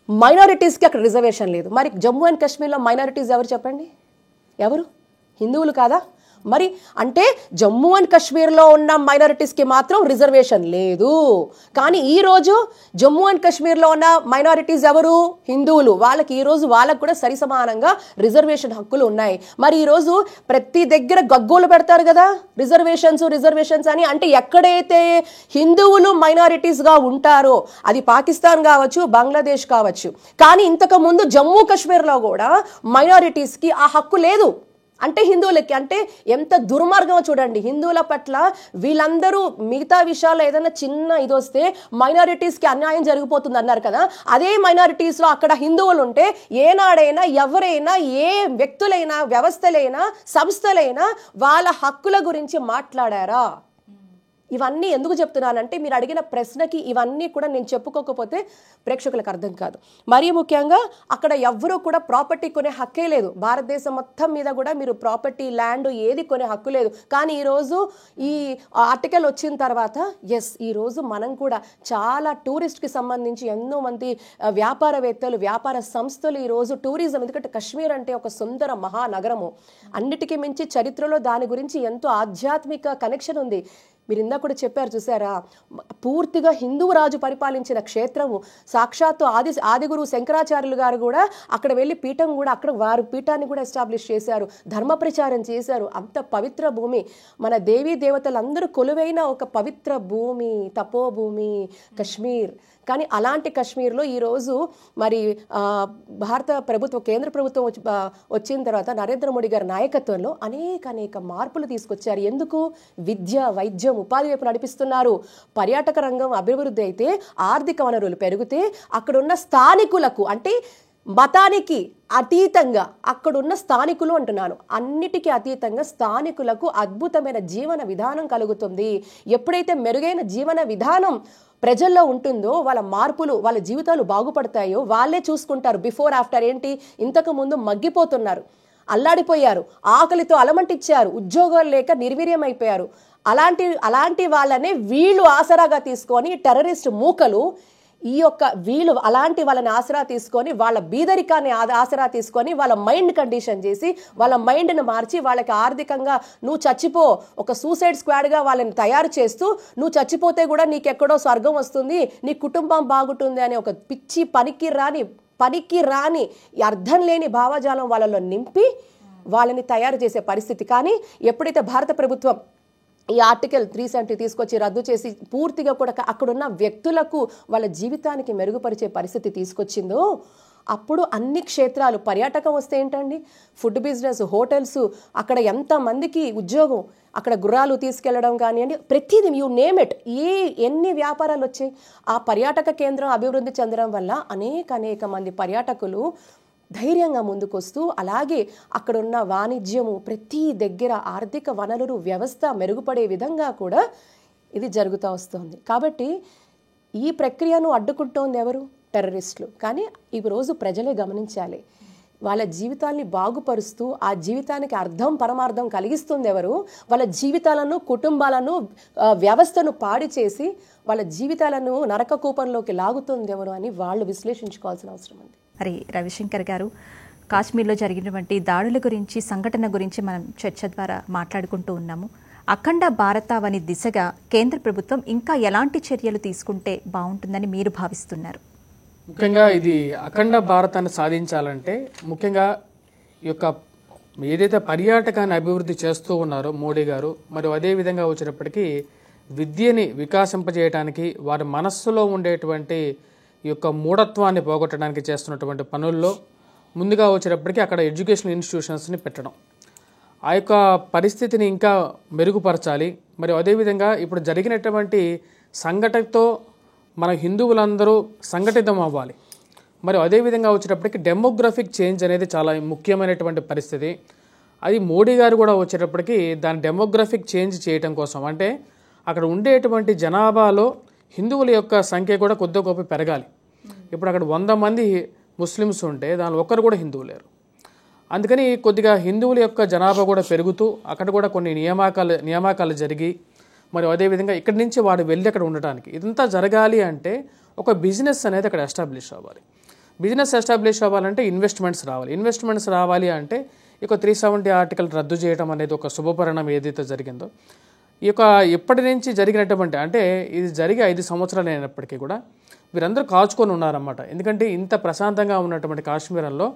మైనారిటీస్కి అక్కడ రిజర్వేషన్ లేదు. మరి జమ్మూ అండ్ కాశ్మీర్లో మైనారిటీస్ ఎవరు చెప్పండి? ఎవరు? హిందువులు కాదా? మరి అంటే జమ్మూ అండ్ కాశ్మీర్లో ఉన్న మైనారిటీస్కి మాత్రం రిజర్వేషన్ లేదు. కానీ ఈరోజు జమ్మూ అండ్ కాశ్మీర్లో ఉన్న మైనారిటీస్ ఎవరు? హిందువులు. ఈరోజు వాళ్ళకు కూడా సరిసమానంగా రిజర్వేషన్ హక్కులు ఉన్నాయి. మరి ఈరోజు ప్రతి దగ్గర గగ్గోలు పెడతారు కదా, రిజర్వేషన్స్ అని. అంటే ఎక్కడైతే హిందువులు మైనారిటీస్గా ఉంటారో, అది పాకిస్తాన్ కావచ్చు, బంగ్లాదేశ్ కావచ్చు, కానీ ఇంతకు ముందు జమ్మూ కాశ్మీర్లో కూడా మైనారిటీస్కి ఆ హక్కు లేదు. అంటే హిందువులకి, అంటే ఎంత దుర్మార్గమో చూడండి. హిందువుల పట్ల వీళ్ళందరూ మిగతా విషయాల్లో ఏదైనా చిన్న ఇది వస్తే మైనారిటీస్కి అన్యాయం జరిగిపోతుంది అన్నారు కదా, అదే మైనారిటీస్లో అక్కడ హిందువులు ఉంటే ఏనాడైనా ఎవరైనా, ఏ వ్యక్తులైనా, వ్యవస్థలైనా, సంస్థలైనా వాళ్ళ హక్కుల గురించి మాట్లాడారా? ఇవన్నీ ఎందుకు చెప్తున్నానంటే, మీరు అడిగిన ప్రశ్నకి ఇవన్నీ కూడా నేను చెప్పుకోకపోతే ప్రేక్షకులకు అర్థం కాదు. మరీ ముఖ్యంగా అక్కడ ఎవ్వరూ కూడా ప్రాపర్టీ కొనే హక్కే లేదు. భారతదేశం మొత్తం మీద కూడా మీరు ప్రాపర్టీ, ల్యాండ్ ఏది కొనే హక్కు లేదు. కానీ ఈరోజు ఈ ఆర్టికల్ వచ్చిన తర్వాత ఈరోజు మనం కూడా చాలా టూరిస్ట్కి సంబంధించి ఎన్నో మంది వ్యాపారవేత్తలు, వ్యాపార సంస్థలు ఈరోజు టూరిజం, ఎందుకంటే కాశ్మీర్ అంటే ఒక సుందర మహానగరము, అన్నిటికీ మించి చరిత్రలో దాని గురించి ఎంతో ఆధ్యాత్మిక కనెక్షన్ ఉంది. మీరు ఇందాక కూడా చెప్పారు చూసారా, పూర్తిగా హిందువు రాజు పరిపాలించిన క్షేత్రము. సాక్షాత్తు ఆదిగురు శంకరాచార్యులు గారు కూడా అక్కడ వెళ్ళి పీఠం కూడా, అక్కడ వారు పీఠాన్ని కూడా ఎస్టాబ్లిష్ చేశారు, ధర్మ ప్రచారం చేశారు. అంత పవిత్ర భూమి, మన దేవీ దేవతలందరూ కొలువైన ఒక పవిత్ర భూమి, తపోభూమి కాశ్మీర్. కానీ అలాంటి కాశ్మీర్లో ఈరోజు మరి భారత ప్రభుత్వం, కేంద్ర ప్రభుత్వం వచ్చిన తర్వాత నరేంద్ర మోడీ గారి నాయకత్వంలో అనేక మార్పులు తీసుకొచ్చారు. ఎందుకు? విద్య, వైద్యం, ఉపాధి వైపు నడిపిస్తున్నారు. పర్యాటక రంగం అభివృద్ధి అయితే, ఆర్థిక వనరులు పెరిగితే, అక్కడున్న స్థానికులకు, అంటే మతానికి అతీతంగా అక్కడున్న స్థానికులు అంటున్నాను, అన్నిటికీ అతీతంగా స్థానికులకు అద్భుతమైన జీవన విధానం కలుగుతుంది. ఎప్పుడైతే మెరుగైన జీవన విధానం ప్రజల్లో ఉంటుందో, వాళ్ళ మార్పులు, వాళ్ళ జీవితాలు బాగుపడతాయో వాళ్ళే చూసుకుంటారు. బిఫోర్ ఆఫ్టర్ ఏంటి, ఇంతకు ముందు మగ్గిపోతున్నారు, అల్లాడిపోయారు, ఆకలితో అలమంటిచ్చారు, ఉద్యోగాలు లేక నిర్వీర్యం అయిపోయారు. అలాంటి వాళ్ళనే వీళ్ళు ఆసరాగా తీసుకొని టెర్రరిస్ట్ మూకలు వీళ్ళు అలాంటి వాళ్ళని ఆసరా తీసుకొని, వాళ్ళ బీదరికాన్ని ఆసరా తీసుకొని, వాళ్ళ మైండ్ కండిషన్ చేసి, వాళ్ళ మైండ్ని మార్చి, వాళ్ళకి ఆర్థికంగా నువ్వు చచ్చిపో, ఒక సూసైడ్ స్క్వాడ్గా వాళ్ళని తయారు చేస్తూ, నువ్వు చచ్చిపోతే కూడా నీకెక్కడో స్వర్గం వస్తుంది, నీ కుటుంబం బాగుంటుంది అనే ఒక పిచ్చి పనికి రాని అర్థం లేని భావజాలం వాళ్ళలో నింపి వాళ్ళని తయారు చేసే పరిస్థితి. కానీ ఎప్పుడైతే భారత ప్రభుత్వం ఈ ఆర్టికల్ 370 తీసుకొచ్చి రద్దు చేసి పూర్తిగా కూడా అక్కడున్న వ్యక్తులకు వాళ్ళ జీవితానికి మెరుగుపరిచే పరిస్థితి తీసుకొచ్చిందో, అప్పుడు అన్ని క్షేత్రాలు, పర్యాటకం వస్తే ఏంటండి, ఫుడ్ బిజినెస్, హోటల్స్, అక్కడ ఎంతమందికి ఉద్యోగం, అక్కడ గుర్రాలు తీసుకెళ్లడం కానివ్వండి, ప్రతిదీ యూ నేమ్ ఇట్, ఎన్ని వ్యాపారాలు వచ్చాయి. ఆ పర్యాటక కేంద్రం అభివృద్ధి చెందడం వల్ల అనేక మంది పర్యాటకులు ధైర్యంగా ముందుకొస్తూ, అలాగే అక్కడున్న వాణిజ్యము, ప్రతి దగ్గర ఆర్థిక వనరులు, వ్యవస్థ మెరుగుపడే విధంగా కూడా ఇది జరుగుతూ వస్తుంది. కాబట్టి ఈ ప్రక్రియను అడ్డుకుంటోంది ఎవరు? టెర్రరిస్టులు. కానీ ఈరోజు ప్రజలే గమనించాలి, వాళ్ళ జీవితాల్ని బాగుపరుస్తూ ఆ జీవితానికి అర్థం పరమార్థం కలిగిస్తుంది ఎవరు? వాళ్ళ జీవితాలను, కుటుంబాలను, వ్యవస్థను పాడి చేసి వాళ్ళ జీవితాలను నరక కూపంలోకి లాగుతుంది ఎవరు అని వాళ్ళు విశ్లేషించుకోవాల్సిన అవసరం ఉంది. మరి రవిశంకర్ గారు, కాశ్మీర్లో జరిగినటువంటి దాడుల గురించి, సంఘటన గురించి మనం చర్చ ద్వారా మాట్లాడుకుంటూ ఉన్నాము. అఖండ భారతావని దిశగా కేంద్ర ప్రభుత్వం ఇంకా ఎలాంటి చర్యలు తీసుకుంటే బాగుంటుందని మీరు భావిస్తున్నారు? ముఖ్యంగా ఇది అఖండ భారతాన్ని సాధించాలంటే ముఖ్యంగా ఈ యొక్క ఏదైతే పర్యాటకాన్ని అభివృద్ధి చేస్తూ ఉన్నారో మోడీ గారు, మరియు అదేవిధంగా వచ్చేటప్పటికీ విద్యని వికాసింపజేయడానికి వారి మనస్సులో ఉండేటువంటి ఈ యొక్క మూఢత్వాన్ని పోగొట్టడానికి చేస్తున్నటువంటి పనుల్లో ముందుగా వచ్చేటప్పటికీ అక్కడ ఎడ్యుకేషన్ ఇన్స్టిట్యూషన్స్ని పెట్టడం, ఆ యొక్క పరిస్థితిని ఇంకా మెరుగుపరచాలి. మరియు అదేవిధంగా ఇప్పుడు జరిగినటువంటి సంఘటనతో మన హిందువులందరూ సంఘటితం అవ్వాలి. మరి అదేవిధంగా వచ్చేటప్పటికి డెమోగ్రఫిక్ చేంజ్ అనేది చాలా ముఖ్యమైనటువంటి పరిస్థితి. అది మోడీ గారు కూడా వచ్చేటప్పటికి దాని డెమోగ్రఫిక్ చేంజ్ చేయడం కోసం, అంటే అక్కడ ఉండేటువంటి జనాభాలో హిందువుల యొక్క సంఖ్య కూడా కొద్ది గొప్ప పెరగాలి. ఇప్పుడు అక్కడ 100 మంది ముస్లిమ్స్ ఉంటే దానిలో ఒక్కరు కూడా హిందువు లేరు. అందుకని కొద్దిగా హిందువుల యొక్క జనాభా కూడా పెరుగుతూ అక్కడ కూడా కొన్ని నియామకాలు జరిగి, మరి అదేవిధంగా ఇక్కడి నుంచి వాడు వెళ్ళి అక్కడ ఉండటానికి ఇదంతా జరగాలి అంటే ఒక బిజినెస్ అనేది అక్కడ ఎస్టాబ్లిష్ అవ్వాలి. బిజినెస్ ఎస్టాబ్లిష్ అవ్వాలంటే ఇన్వెస్ట్మెంట్స్ రావాలి అంటే ఇక 370 ఆర్టికల్ రద్దు చేయడం అనేది ఒక శుభపరిణామం ఏదైతే జరిగిందో, ఈ యొక్క ఇప్పటి నుంచి జరిగినటువంటి, అంటే ఇది జరిగి 5 సంవత్సరాలు అయినప్పటికీ కూడా వీరందరూ కాచుకొని ఉన్నారన్నమాట. ఎందుకంటే ఇంత ప్రశాంతంగా ఉన్నటువంటి కాశ్మీరంలో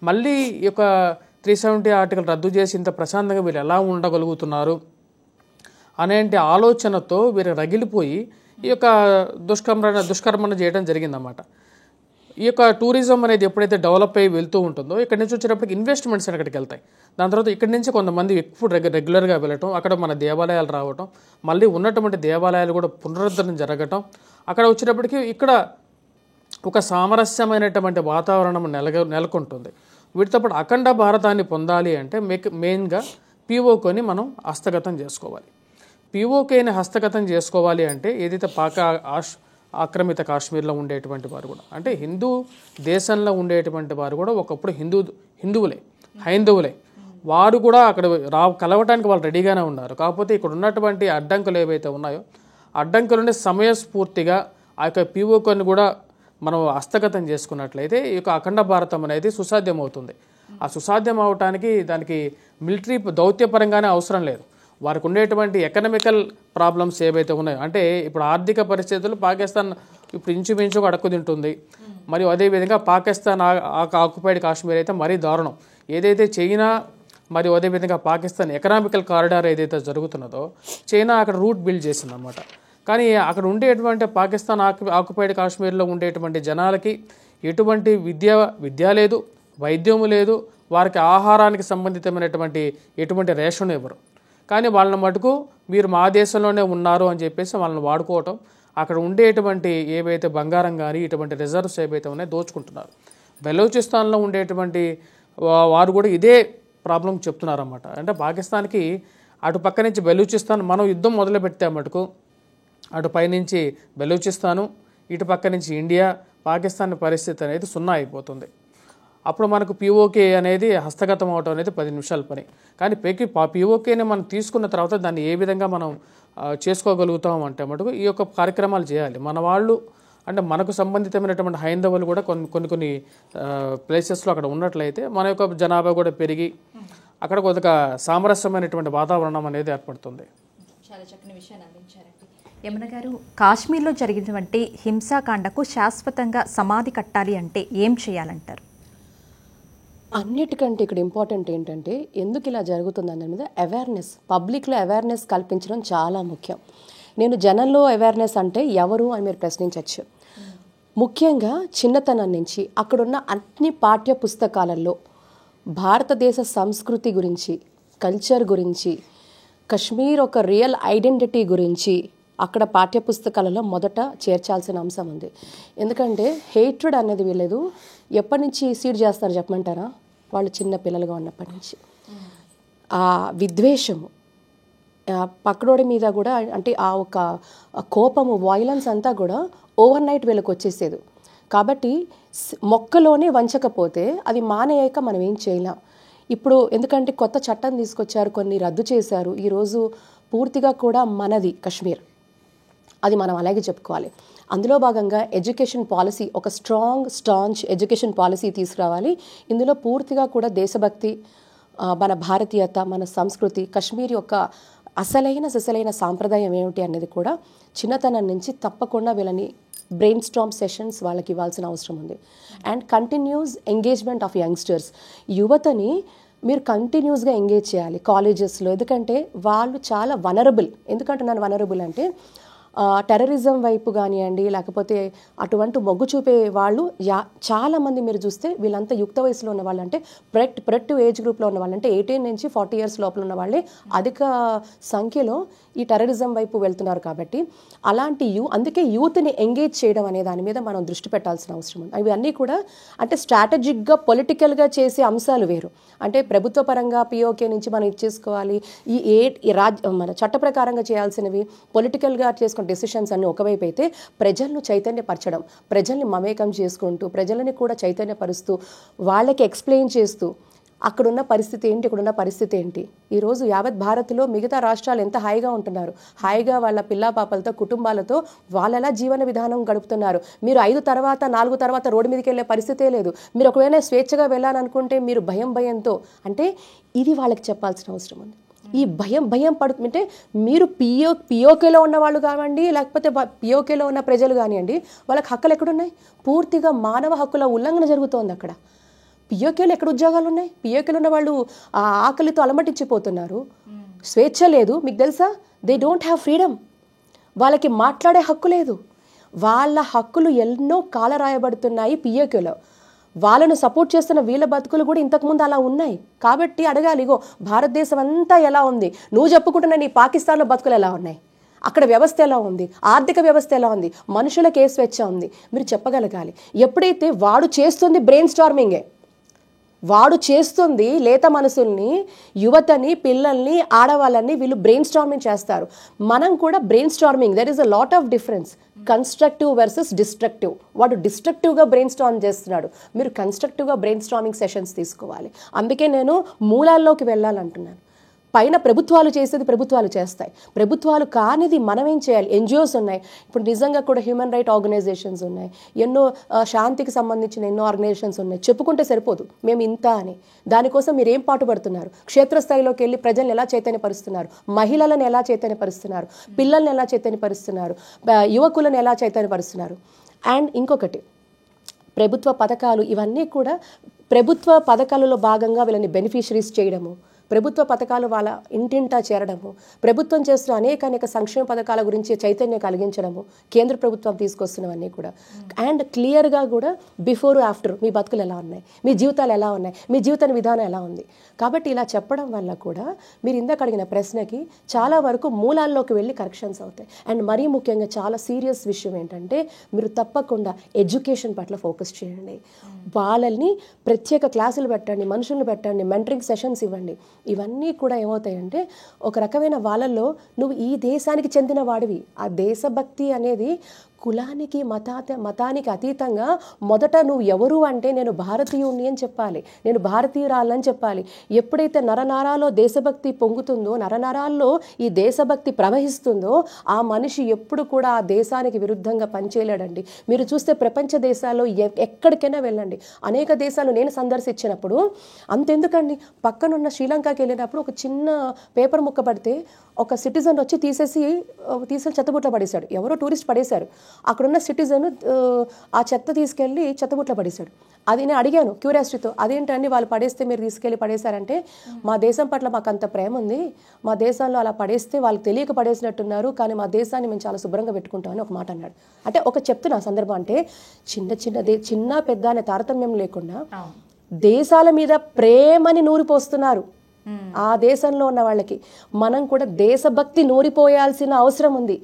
మళ్ళీ ఈ యొక్క 370 ఆర్టికల్ రద్దు చేసి ఇంత ప్రశాంతంగా వీళ్ళు ఎలా ఉండగలుగుతున్నారు అనేటి ఆలోచనతో వీరు రగిలిపోయి ఈ యొక్క దుష్కర్మణ చేయడం జరిగిందన్నమాట. ఈ యొక్క టూరిజం అనేది ఎప్పుడైతే డెవలప్ అయ్యి వెళ్తూ ఉంటుందో ఇక్కడి నుంచి వచ్చేటప్పటికి ఇన్వెస్ట్మెంట్స్ అక్కడికి వెళ్తాయి. దాని తర్వాత ఇక్కడి నుంచి కొంతమంది ఎక్కువ రెగ్యులర్గా వెళ్ళటం, అక్కడ మన దేవాలయాలు రావటం, మళ్ళీ ఉన్నటువంటి దేవాలయాలు కూడా పునరుద్ధరణ జరగటం, అక్కడ వచ్చేటప్పటికి ఇక్కడ ఒక సామరస్యమైనటువంటి వాతావరణం నెలకొంటుంది. వీటితో పాటు అఖండ భారతాన్ని పొందాలి అంటే మెయిన్గా పీఓకేని మనం హస్తగతం చేసుకోవాలి. పీఓకేని హస్తగతం చేసుకోవాలి అంటే ఏదైతే ఆక్రమిత కాశ్మీర్లో ఉండేటువంటి వారు కూడా, అంటే హిందూ దేశంలో ఉండేటువంటి వారు కూడా ఒకప్పుడు హైందవులే, వారు కూడా అక్కడ కలవటానికి వాళ్ళు రెడీగానే ఉన్నారు. కాకపోతే ఇక్కడ ఉన్నటువంటి అడ్డంకులు ఏవైతే ఉన్నాయో అడ్డంకులని సమయస్ఫూర్తిగా ఆ యొక్క పీఓకేని కూడా మనం హస్తగతం చేసుకున్నట్లయితే ఈ యొక్క అఖండ భారతం అనేది సుసాధ్యం అవుతుంది. ఆ సుసాధ్యం అవటానికి దానికి మిలిటరీ దౌత్యపరంగానే అవసరం లేదు. వారికి ఉండేటువంటి ఎకనామికల్ ప్రాబ్లమ్స్ ఏవైతే ఉన్నాయో, అంటే ఇప్పుడు ఆర్థిక పరిస్థితులు పాకిస్తాన్ ఇప్పుడు ఇంచుమించుగా అడక్కు తింటుంది. మరియు అదేవిధంగా పాకిస్తాన్ ఆక్యుపైడ్ కాశ్మీర్ అయితే మరీ దారుణం. ఏదైతే చైనా మరియు అదేవిధంగా పాకిస్తాన్ ఎకనామికల్ కారిడార్ ఏదైతే జరుగుతున్నదో చైనా అక్కడ రూట్ బిల్డ్ చేసిందన్నమాట. కానీ అక్కడ ఉండేటువంటి పాకిస్తాన్ ఆక్యుపైడ్ కాశ్మీర్లో ఉండేటువంటి జనాలకి ఎటువంటి విద్య లేదు, వైద్యము లేదు, వారికి ఆహారానికి సంబంధితమైనటువంటి ఎటువంటి రేషన్ ఇవ్వరు. కానీ వాళ్ళని మటుకు మీరు మా దేశంలోనే ఉన్నారు అని చెప్పేసి వాళ్ళని వాడుకోవటం, అక్కడ ఉండేటువంటి ఏవైతే బంగారం కానీ ఇటువంటి రిజర్వ్స్ ఏవైతే ఉన్నాయో దోచుకుంటున్నారు. బెలూచిస్తాన్లో ఉండేటువంటి వారు కూడా ఇదే ప్రాబ్లం చెప్తున్నారన్నమాట. అంటే పాకిస్తాన్కి అటు పక్క నుంచి బెలూచిస్తాన్ మనం యుద్ధం మొదలు పెడితే మటుకు అటు పైనుంచి బెలూచిస్తాను, ఇటు పక్క నుంచి ఇండియా, పాకిస్తాన్ పరిస్థితి అనేది 0 అయిపోతుంది. అప్పుడు మనకు పీఓకే అనేది హస్తగతం అవటం అనేది 10 నిమిషాల పని. కానీ పీఓకేని మనం తీసుకున్న తర్వాత దాన్ని ఏ విధంగా మనం చేసుకోగలుగుతాం అంటే మటుకు ఈ యొక్క కార్యక్రమాలు చేయాలి. మన వాళ్ళు అంటే మనకు సంబంధితమైనటువంటి హైందవులు కూడా కొన్ని ప్లేసెస్లో అక్కడ ఉన్నట్లయితే మన యొక్క జనాభా కూడా పెరిగి అక్కడ కొద్దిగా సామరస్యమైనటువంటి వాతావరణం అనేది ఏర్పడుతుంది. చాలా చక్కని విషయాన్ని అందించారండి. యమున గారు, కాశ్మీర్లో జరిగినటువంటి హింసాకాండకు శాశ్వతంగా సమాధి కట్టాలి అంటే ఏం చేయాలంటారు? అన్నిటికంటే ఇక్కడ ఇంపార్టెంట్ ఏంటంటే ఎందుకు ఇలా జరుగుతుంది అనే మీద అవేర్నెస్, పబ్లిక్లో అవేర్నెస్ కల్పించడం చాలా ముఖ్యం. నేను జనంలో అవేర్నెస్ అంటే ఎవరు అని మీరు ప్రశ్నించవచ్చు. ముఖ్యంగా చిన్నతనం నుంచి అక్కడున్న అన్ని పాఠ్య పుస్తకాలలో భారతదేశ సంస్కృతి గురించి, కల్చర్ గురించి, కశ్మీర్ ఒక రియల్ ఐడెంటిటీ గురించి అక్కడ పాఠ్యపుస్తకాలలో మొదట చేర్చాల్సిన అంశం ఉంది. ఎందుకంటే హేట్రెడ్ అనేది వీళ్ళదు ఎప్పటి నుంచి సీడ్ చేస్తారు చెప్పమంటారా? వాళ్ళు చిన్న పిల్లలుగా ఉన్నప్పటి నుంచి ఆ విద్వేషము పక్కడోడి మీద కూడా, అంటే ఆ ఒక కోపము, వైలెన్స్ అంతా కూడా ఓవర్ నైట్ వీళ్ళకి వచ్చేసేది. కాబట్టి మొక్కలోనే వంచకపోతే అది మానేయక మనం ఏం చేయలేం. ఇప్పుడు ఎందుకంటే కొత్త చట్టం తీసుకొచ్చారు, కొన్ని రద్దు చేశారు. ఈరోజు పూర్తిగా కూడా మనది కశ్మీర్, అది మనం అలాగే చెప్పుకోవాలి. అందులో భాగంగా ఎడ్యుకేషన్ పాలసీ, ఒక స్ట్రాంగ్ ఎడ్యుకేషన్ పాలసీ తీసుకురావాలి. ఇందులో పూర్తిగా కూడా దేశభక్తి, మన భారతీయత, మన సంస్కృతి, కశ్మీర్ యొక్క సిసలైన సాంప్రదాయం ఏమిటి అనేది కూడా చిన్నతనం నుంచి తప్పకుండా వీళ్ళని బ్రెయిన్ స్టార్మ్ సెషన్స్ వాళ్ళకి ఇవ్వాల్సిన అవసరం ఉంది. And continuous engagement of youngsters, యువతని మీరు కంటిన్యూస్గా ఎంగేజ్ చేయాలి కాలేజెస్లో. ఎందుకంటే వాళ్ళు చాలా వనరబుల్. ఎందుకంటే నన్ను వనరబుల్ అంటే టెర్రరిజం వైపు కానివ్వండి, లేకపోతే అటువంటి మొగ్గు చూపే వాళ్ళు చాలామంది మీరు చూస్తే వీళ్ళంతా యుక్త వయసులో ఉన్న వాళ్ళు, అంటే ప్రొడక్టివ్ ఏజ్ గ్రూప్లో ఉన్న వాళ్ళు, అంటే 18 నుంచి 40 years లోపల ఉన్న వాళ్ళే అధిక సంఖ్యలో ఈ టెర్రరిజం వైపు వెళ్తున్నారు. కాబట్టి అలాంటి అందుకే యూత్ని ఎంగేజ్ చేయడం అనే దాని మీద మనం దృష్టి పెట్టాల్సిన అవసరం ఉంది. ఇవన్నీ కూడా అంటే స్ట్రాటజిక్గా పొలిటికల్గా చేసే అంశాలు వేరు. అంటే ప్రభుత్వ పరంగా పిఓకే నుంచి మనం ఇచ్చేసుకోవాలి, మన చట్ట ప్రకారంగా చేయాల్సినవి పొలిటికల్గా చేసుకునే డెసిషన్స్ అన్ని ఒకవైపు అయితే, ప్రజలను చైతన్యపరచడం, ప్రజల్ని మమేకం చేసుకుంటూ ప్రజలని కూడా చైతన్యపరుస్తూ వాళ్ళకి ఎక్స్ప్లెయిన్ చేస్తూ అక్కడున్న పరిస్థితి ఏంటి, ఇక్కడున్న పరిస్థితి ఏంటి. ఈరోజు యావత్ భారత్లో మిగతా రాష్ట్రాలు ఎంత హాయిగా ఉంటున్నారు, హాయిగా వాళ్ళ పిల్లా పాపలతో కుటుంబాలతో వాళ్ళలా జీవన విధానం గడుపుతున్నారు. మీరు 5 తర్వాత 4 తర్వాత రోడ్డు మీదకి వెళ్ళే పరిస్థితే లేదు. మీరు ఒకవేళ స్వేచ్ఛగా వెళ్ళాలనుకుంటే మీరు భయంతో, అంటే ఇది వాళ్ళకి చెప్పాల్సిన అవసరం ఉంది. ఈ భయం పడుతుంటే మీరు పిఓకేలో ఉన్న వాళ్ళు కావండి, లేకపోతే పిఓకేలో ఉన్న ప్రజలు కానివ్వండి, వాళ్ళకి హక్కులు ఎక్కడున్నాయి? పూర్తిగా మానవ హక్కుల ఉల్లంఘన జరుగుతోంది అక్కడ. పిఓకేలో ఎక్కడ ఉద్యోగాలు ఉన్నాయి? పిఓకేలో ఉన్న వాళ్ళు ఆ ఆకలితో అలమటించిపోతున్నారు. స్వేచ్ఛ లేదు. మీకు తెలుసా, దే డోంట్ హ్యావ్ ఫ్రీడమ్. వాళ్ళకి మాట్లాడే హక్కు లేదు. వాళ్ళ హక్కులు ఎన్నో కాలరాయబడుతున్నాయి పిఓకేలో. వాళ్ళను సపోర్ట్ చేస్తున్న వీళ్ళ బతుకులు కూడా ఇంతకుముందు అలా ఉన్నాయి. కాబట్టి అడగాలి, ఇగో భారతదేశం అంతా ఎలా ఉంది, నువ్వు చెప్పుకుంటున్న నీ పాకిస్తాన్లో బతుకులు ఎలా ఉన్నాయి, అక్కడ వ్యవస్థ ఎలా ఉంది, ఆర్థిక వ్యవస్థ ఎలా ఉంది, మనుషులకు ఏ స్వేచ్ఛ ఉంది, మీరు చెప్పగలగాలి. ఎప్పుడైతే వాడు చేస్తుంది బ్రెయిన్ స్టార్మింగే, వాడు చేస్తుంది లేత మనసుల్ని, యువతని, పిల్లల్ని, ఆడవాళ్ళని వీళ్ళు బ్రెయిన్ స్టార్మింగ్ చేస్తారు. మనం కూడా brainstorming, there is a lot of difference. Constructive versus destructive. వాడు డిస్ట్రక్టివ్గా బ్రెయిన్ స్టార్మ్ చేస్తున్నాడు, మీరు కన్స్ట్రక్టివ్గా బ్రెయిన్ స్టార్మింగ్ సెషన్స్ తీసుకోవాలి. అందుకే నేను మూలాల్లోకి వెళ్ళాలంటున్నాను. పైన ప్రభుత్వాలు చేసేది ప్రభుత్వాలు చేస్తాయి, ప్రభుత్వాలు కానిది మనం ఏం చేయాలి? ఎన్జిఓస్ ఉన్నాయి, ఇప్పుడు నిజంగా కూడా హ్యూమన్ రైట్ ఆర్గనైజేషన్స్ ఉన్నాయి, ఎన్నో శాంతికి సంబంధించిన ఎన్నో ఆర్గనైజేషన్స్ ఉన్నాయి. చెప్పుకుంటే సరిపోదు మేము ఇంత అని. దానికోసం మీరు ఏం పాటుపడుతున్నారు? క్షేత్రస్థాయిలోకి వెళ్ళి ప్రజల్ని ఎలా చైతన్యపరుస్తున్నారు, మహిళలను ఎలా చైతన్యపరుస్తున్నారు, పిల్లల్ని ఎలా చైతన్యపరుస్తున్నారు, యువకులను ఎలా చైతన్యపరుస్తున్నారు. అండ్ ఇంకొకటి, ప్రభుత్వ పథకాలు, ఇవన్నీ కూడా ప్రభుత్వ పథకాలలో భాగంగా వీళ్ళని బెనిఫిషరీస్ చేయడము, ప్రభుత్వ పథకాలు వాళ్ళ ఇంటింటా చేరడము, ప్రభుత్వం చేస్తున్న అనేక సంక్షేమ పథకాల గురించి చైతన్యం కలిగించడము, కేంద్ర ప్రభుత్వం తీసుకొస్తున్నవన్నీ కూడా. అండ్ క్లియర్గా కూడా బిఫోర్ ఆఫ్టర్ మీ బతుకులు ఎలా ఉన్నాయి, మీ జీవితాలు ఎలా ఉన్నాయి, మీ జీవిత విధానం ఎలా ఉంది. కాబట్టి ఇలా చెప్పడం వల్ల కూడా మీరు ఇందాక అడిగిన ప్రశ్నకి చాలా వరకు మూలాల్లోకి వెళ్ళి కరెక్షన్స్ అవుతాయి. అండ్ మరీ ముఖ్యంగా చాలా సీరియస్ విషయం ఏంటంటే, మీరు తప్పకుండా ఎడ్యుకేషన్ పట్ల ఫోకస్ చేయండి. వాళ్ళని ప్రత్యేక క్లాసులు పెట్టండి, మనుషులను పెట్టండి, మెంటరింగ్ సెషన్స్ ఇవ్వండి. ఇవన్నీ కూడా ఏమవుతాయంటే, ఒక రకమైన వాళ్ళల్లో నువ్వు ఈ దేశానికి చెందిన వాడివి, ఆ దేశభక్తి అనేది కులానికి మతానికి అతీతంగా మొదట నువ్వు ఎవరు అంటే నేను భారతీయుణ్ణి అని చెప్పాలి, నేను భారతీయురాలని చెప్పాలి. ఎప్పుడైతే నరనరాల్లో దేశభక్తి పొంగుతుందో, నరనరాల్లో ఈ దేశభక్తి ప్రవహిస్తుందో, ఆ మనిషి ఎప్పుడు కూడా ఆ దేశానికి విరుద్ధంగా పనిచేయలేడండి. మీరు చూస్తే ప్రపంచ దేశాల్లో ఎక్కడికైనా వెళ్ళండి, అనేక దేశాలు నేను సందర్శించినప్పుడు, అంతెందుకండి పక్కనున్న శ్రీలంకకి వెళ్ళినప్పుడు ఒక చిన్న పేపర్ ముక్క పడితే ఒక సిటిజన్ వచ్చి తీసేసి చెత్తబుట్లో పడేశాడు. ఎవరో టూరిస్ట్ పడేశారు, అక్కడున్న సిటిజన్ ఆ చెత్త తీసుకెళ్ళి చెత్తబుట్లో పడేశాడు. అది నేను అడిగాను క్యూరియాసిటీతో, అదేంటండి వాళ్ళు పడేస్తే మీరు తీసుకెళ్ళి పడేశారంటే, మా దేశం పట్ల మాకు అంత ప్రేమ ఉంది, మా దేశంలో అలా పడేస్తే వాళ్ళకి తెలియక పడేసినట్టున్నారు, కానీ మా దేశాన్ని మేము చాలా శుభ్రంగా పెట్టుకుంటామని ఒక మాట అన్నాడు. అంటే ఒక చెప్తున్నా సందర్భం, అంటే చిన్న పెద్ద అనే తారతమ్యం లేకుండా దేశాల మీద ప్రేమని నూరిపోస్తున్నారు ఆ దేశంలో ఉన్న వాళ్ళకి. మనం కూడా దేశభక్తి నూరిపోయాల్సిన అవసరం ఉంది.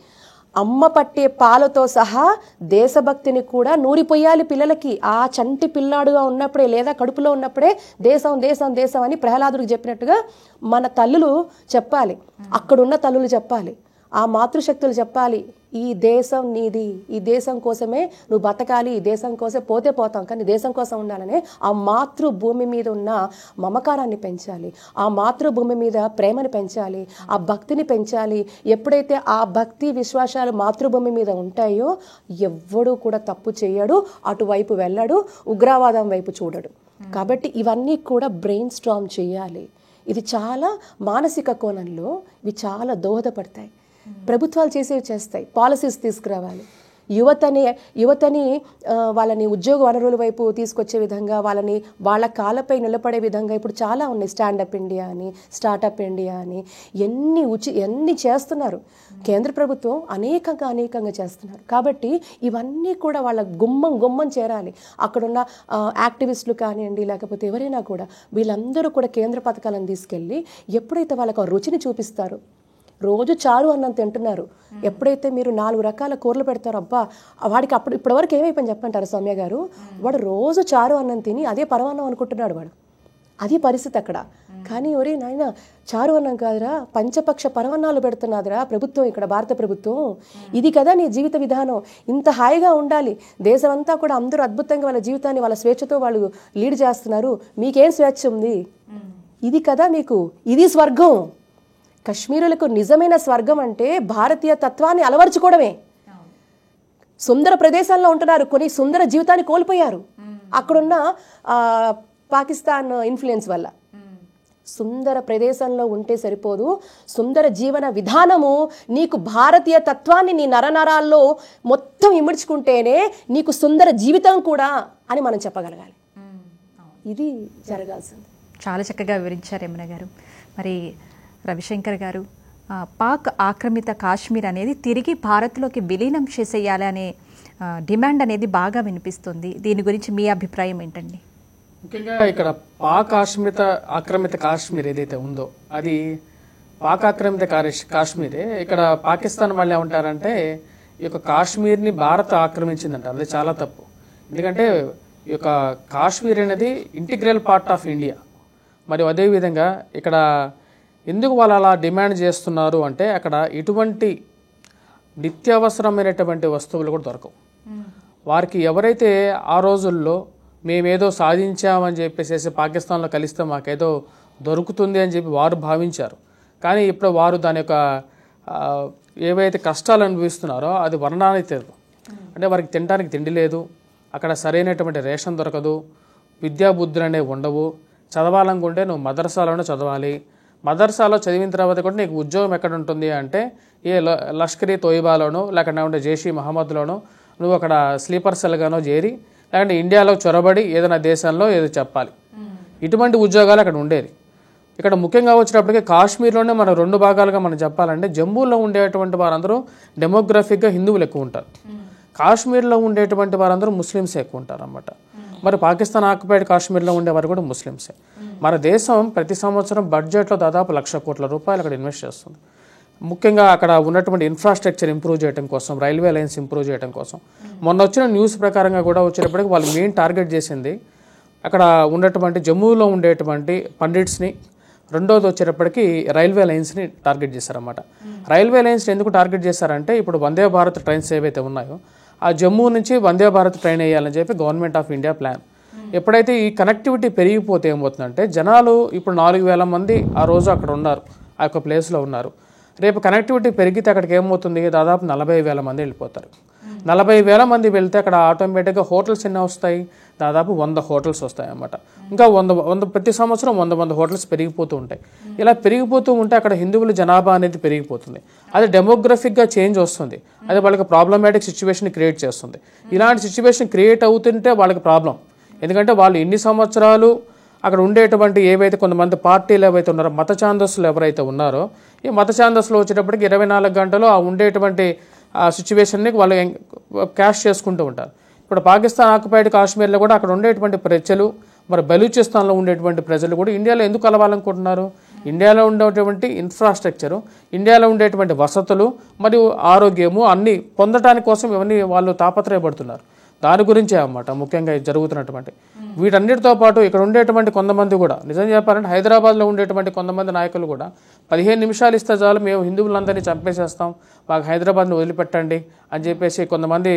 అమ్మ పట్టే పాలతో సహా దేశభక్తిని కూడా నూరిపోయాలి పిల్లలకి. ఆ చంటి పిల్లాడుగా ఉన్నప్పుడే, లేదా కడుపులో ఉన్నప్పుడే దేశం దేశం దేశం అని ప్రహ్లాదుడికి చెప్పినట్టుగా మన తల్లులు చెప్పాలి, అక్కడున్న తల్లులు చెప్పాలి, ఆ మాతృశక్తులు చెప్పాలి, ఈ దేశం నీది, ఈ దేశం కోసమే నువ్వు బతకాలి, ఈ దేశం కోసం పోతే పోతాం కానీ దేశం కోసం ఉండాలని ఆ మాతృభూమి మీద ఉన్న మమకారాన్ని పెంచాలి, ఆ మాతృభూమి మీద ప్రేమని పెంచాలి, ఆ భక్తిని పెంచాలి. ఎప్పుడైతే ఆ భక్తి విశ్వాసాలు మాతృభూమి మీద ఉంటాయో ఎవ్వడూ కూడా తప్పు చేయడు, అటువైపు వెళ్ళడు, ఉగ్రవాదం వైపు చూడడు. కాబట్టి ఇవన్నీ కూడా బ్రెయిన్ స్టార్మ్ చేయాలి. ఇది చాలా మానసిక కోణంలో ఇవి చాలా దోహదపడతాయి. ప్రభుత్వాలు చేసేవి చేస్తాయి, పాలసీస్ తీసుకురావాలి. యువతని వాళ్ళని ఉద్యోగ వనరుల వైపు తీసుకొచ్చే విధంగా, వాళ్ళని వాళ్ళ కాళ్ళపై నిలబడే విధంగా ఇప్పుడు చాలా ఉన్నాయి. స్టాండప్ ఇండియా అని, స్టార్టప్ ఇండియా అని ఎన్ని చేస్తున్నారు. కేంద్ర ప్రభుత్వం అనేకంగా చేస్తున్నారు. కాబట్టి ఇవన్నీ కూడా వాళ్ళ గుమ్మం చేరాలి. అక్కడున్న యాక్టివిస్టులు కానివ్వండి, లేకపోతే ఎవరైనా కూడా వీళ్ళందరూ కూడా కేంద్ర పథకాలను తీసుకెళ్ళి ఎప్పుడైతే వాళ్ళకు రుచిని చూపిస్తారో, రోజు చారు అన్నం తింటున్నారు, ఎప్పుడైతే మీరు 4 రకాల కూరలు పెడతారో, అబ్బా వాడికి ఇప్పటివరకు ఏమైపోయింది చెప్పంటారు సౌమ్య గారు, వాడు రోజు చారు అన్నం తిని అదే పరమాన్నం అనుకుంటున్నాడు వాడు. అది పరిస్థితి అక్కడ. కానీ ఒరే నాయన, చారు అన్నం కాదురా, పంచపక్ష పరమాన్నాలు పెడుతున్నాదురా ప్రభుత్వం, ఇక్కడ భారత ప్రభుత్వం. ఇది కదా నీ జీవిత విధానం, ఇంత హాయిగా ఉండాలి, దేశం అంతా కూడా అందరూ అద్భుతంగా వాళ్ళ జీవితాన్ని వాళ్ళ స్వేచ్ఛతో వాళ్ళు లీడ్ చేస్తున్నారు, మీకేం స్వేచ్ఛ ఉంది? ఇది కదా మీకు, ఇది స్వర్గం. కశ్మీరులకు నిజమైన స్వర్గం అంటే భారతీయ తత్వాన్ని అలవర్చుకోవడమే. సుందర ప్రదేశాల్లో ఉంటున్నారు, కొన్ని సుందర జీవితాన్ని కోల్పోయారు అక్కడున్న పాకిస్తాన్ ఇన్ఫ్లుయెన్స్ వల్ల. సుందర ప్రదేశంలో ఉంటే సరిపోదు, సుందర జీవన విధానము నీకు భారతీయ తత్వాన్ని నీ నరనరాల్లో మొత్తం ఇమిడ్చుకుంటేనే నీకు సుందర జీవితం కూడా అని మనం చెప్పగలగాలి. ఇది జరగాల్సింది. చాలా చక్కగా వివరించారు యమున గారు. మరి రవిశంకర్ గారు, పాక్ ఆక్రమిత కాశ్మీర్ అనేది తిరిగి భారత్లోకి విలీనం చేసేయాలి అనే డిమాండ్ అనేది బాగా వినిపిస్తుంది. దీని గురించి మీ అభిప్రాయం ఏంటండి? ముఖ్యంగా ఇక్కడ పాక్ ఆక్రమిత కాశ్మీర్ ఏదైతే ఉందో అది పాక్ ఆక్రమిత కాశ్మీరే. ఇక్కడ పాకిస్తాన్ వాళ్ళు ఏమంటారంటే ఈ యొక్క కాశ్మీర్ని భారత్ ఆక్రమించిందంటారు. అది చాలా తప్పు. ఎందుకంటే ఈ యొక్క కాశ్మీర్ అనేది ఇంటిగ్రల్ పార్ట్ ఆఫ్ ఇండియా. మరియు అదేవిధంగా ఇక్కడ ఎందుకు వాళ్ళు అలా డిమాండ్ చేస్తున్నారు అంటే అక్కడ ఎటువంటి నిత్యావసరమైనటువంటి వస్తువులు కూడా దొరకవు వారికి. ఎవరైతే ఆ రోజుల్లో మేమేదో సాధించామని చెప్పేసి పాకిస్తాన్లో కలిస్తే మాకేదో దొరుకుతుంది అని చెప్పి వారు భావించారు. కానీ ఇప్పుడు వారు దాని యొక్క ఏవైతే కష్టాలు అనుభవిస్తున్నారో అది వర్ణానికి తెలియదు. అంటే వారికి తినడానికి తిండి లేదు, అక్కడ సరైనటువంటి రేషన్ దొరకదు, విద్యాబుద్ధులు అనేవి ఉండవు. చదవాలనుకుంటే నువ్వు మదర్సాలోనే చదవాలి. మదర్సాలో చదివిన తర్వాత కూడా నీకు ఉద్యోగం ఎక్కడ ఉంటుంది అంటే ఏ లష్కరీ తోయిబాలోనో లేకపోతే జైషీ మహమ్మద్లోనో నువ్వు అక్కడ స్లీపర్ సెల్గానో చేరి లేకుంటే ఇండియాలో చొరబడి ఏదైనా దేశంలో ఏదో చెప్పాలి. ఇటువంటి ఉద్యోగాలు అక్కడ ఉండేది. ఇక్కడ ముఖ్యంగా వచ్చేటప్పటికి కాశ్మీర్లోనే మనం 2 భాగాలుగా మనం చెప్పాలంటే జమ్మూలో ఉండేటువంటి వారందరూ డెమోగ్రఫిక్గా హిందువులు ఎక్కువ ఉంటారు, కాశ్మీర్లో ఉండేటువంటి వారందరూ ముస్లిమ్స్ ఎక్కువ ఉంటారు అన్నమాట. మరి పాకిస్తాన్ ఆక్యుపైడ్ కాశ్మీర్లో ఉండేవారు కూడా ముస్లిమ్సే. మన దేశం ప్రతి సంవత్సరం బడ్జెట్లో దాదాపు 1,00,000 కోట్ల రూపాయలు అక్కడ ఇన్వెస్ట్ చేస్తుంది. ముఖ్యంగా అక్కడ ఉన్నటువంటి ఇన్ఫ్రాస్ట్రక్చర్ ఇంప్రూవ్ చేయడం కోసం, రైల్వే లైన్స్ ఇంప్రూవ్ చేయడం కోసం. మొన్న వచ్చిన న్యూస్ ప్రకారంగా కూడా వచ్చేటప్పటికి వాళ్ళు మెయిన్ టార్గెట్ చేసింది అక్కడ ఉన్నటువంటి జమ్మూలో ఉండేటువంటి పండిట్స్ని, రెండోది వచ్చేటప్పటికి రైల్వే లైన్స్ని టార్గెట్ చేశారన్నమాట. రైల్వే లైన్స్ని ఎందుకు టార్గెట్ చేశారంటే ఇప్పుడు వందే భారత్ ట్రైన్స్ ఏవైతే ఉన్నాయో ఆ జమ్మూ నుంచి వందే భారత్ ట్రైన్ వేయాలని చెప్పి గవర్నమెంట్ ఆఫ్ ఇండియా ప్లాన్. ఎప్పుడైతే ఈ కనెక్టివిటీ పెరిగిపోతే ఏమవుతుందంటే జనాలు ఇప్పుడు 4,000 మంది ఆ రోజు అక్కడ ఉన్నారు, ఆ యొక్క ప్లేస్లో ఉన్నారు. రేపు కనెక్టివిటీ పెరిగితే అక్కడికి ఏమవుతుంది, దాదాపు 40,000 మంది వెళ్ళిపోతారు. 40,000 మంది వెళ్తే అక్కడ ఆటోమేటిక్గా హోటల్స్ ఎన్ని వస్తాయి, దాదాపు 100 హోటల్స్ వస్తాయి అన్నమాట. ఇంకా 100 ప్రతి సంవత్సరం 100 హోటల్స్ పెరిగిపోతూ ఉంటాయి. ఇలా పెరిగిపోతూ ఉంటే అక్కడ హిందువుల జనాభా అనేది పెరిగిపోతుంది. అది డెమోగ్రఫిక్గా చేంజ్ వస్తుంది, అది వాళ్ళకి ప్రాబ్లమాటిక్ సిచ్యువేషన్ క్రియేట్ చేస్తుంది. ఇలాంటి సిచ్యువేషన్ క్రియేట్ అవుతుంటే వాళ్ళకి ప్రాబ్లం. ఎందుకంటే వాళ్ళు ఇన్ని సంవత్సరాలు అక్కడ ఉండేటువంటి ఏవైతే కొంతమంది పార్టీలు ఏవైతే ఉన్నారో, మత ఛాందస్సులు ఎవరైతే ఉన్నారో, ఈ మత ఛాందస్సులు వచ్చేటప్పటికి 24 గంటలు ఆ ఉండేటువంటి సిచ్యువేషన్ని వాళ్ళు క్యాష్ చేసుకుంటూ ఉంటారు. ఇప్పుడు పాకిస్తాన్ ఆక్యుపైడ్ కాశ్మీర్లో కూడా అక్కడ ఉండేటువంటి ప్రజలు, మరి బలూచిస్తాన్లో ఉండేటువంటి ప్రజలు కూడా ఇండియాలో ఎందుకు కలవాలనుకుంటున్నారు? ఇండియాలో ఉండేటువంటి ఇన్ఫ్రాస్ట్రక్చరు, ఇండియాలో ఉండేటువంటి వసతులు మరియు ఆరోగ్యము అన్నీ పొందడానికి కోసం ఇవన్నీ వాళ్ళు తాపత్రయపడుతున్నారు. దాని గురించే అన్నమాట ముఖ్యంగా జరుగుతున్నటువంటి వీటన్నిటితో పాటు ఇక్కడ ఉండేటువంటి కొంతమంది కూడా నిజం చెప్పాలంటే హైదరాబాద్లో ఉండేటువంటి కొంతమంది నాయకులు కూడా 15 నిమిషాలు ఇస్తే చాలు మేము హిందువులందరినీ చంపేసేస్తాం, మాకు హైదరాబాద్ని వదిలిపెట్టండి అని చెప్పేసి కొంతమంది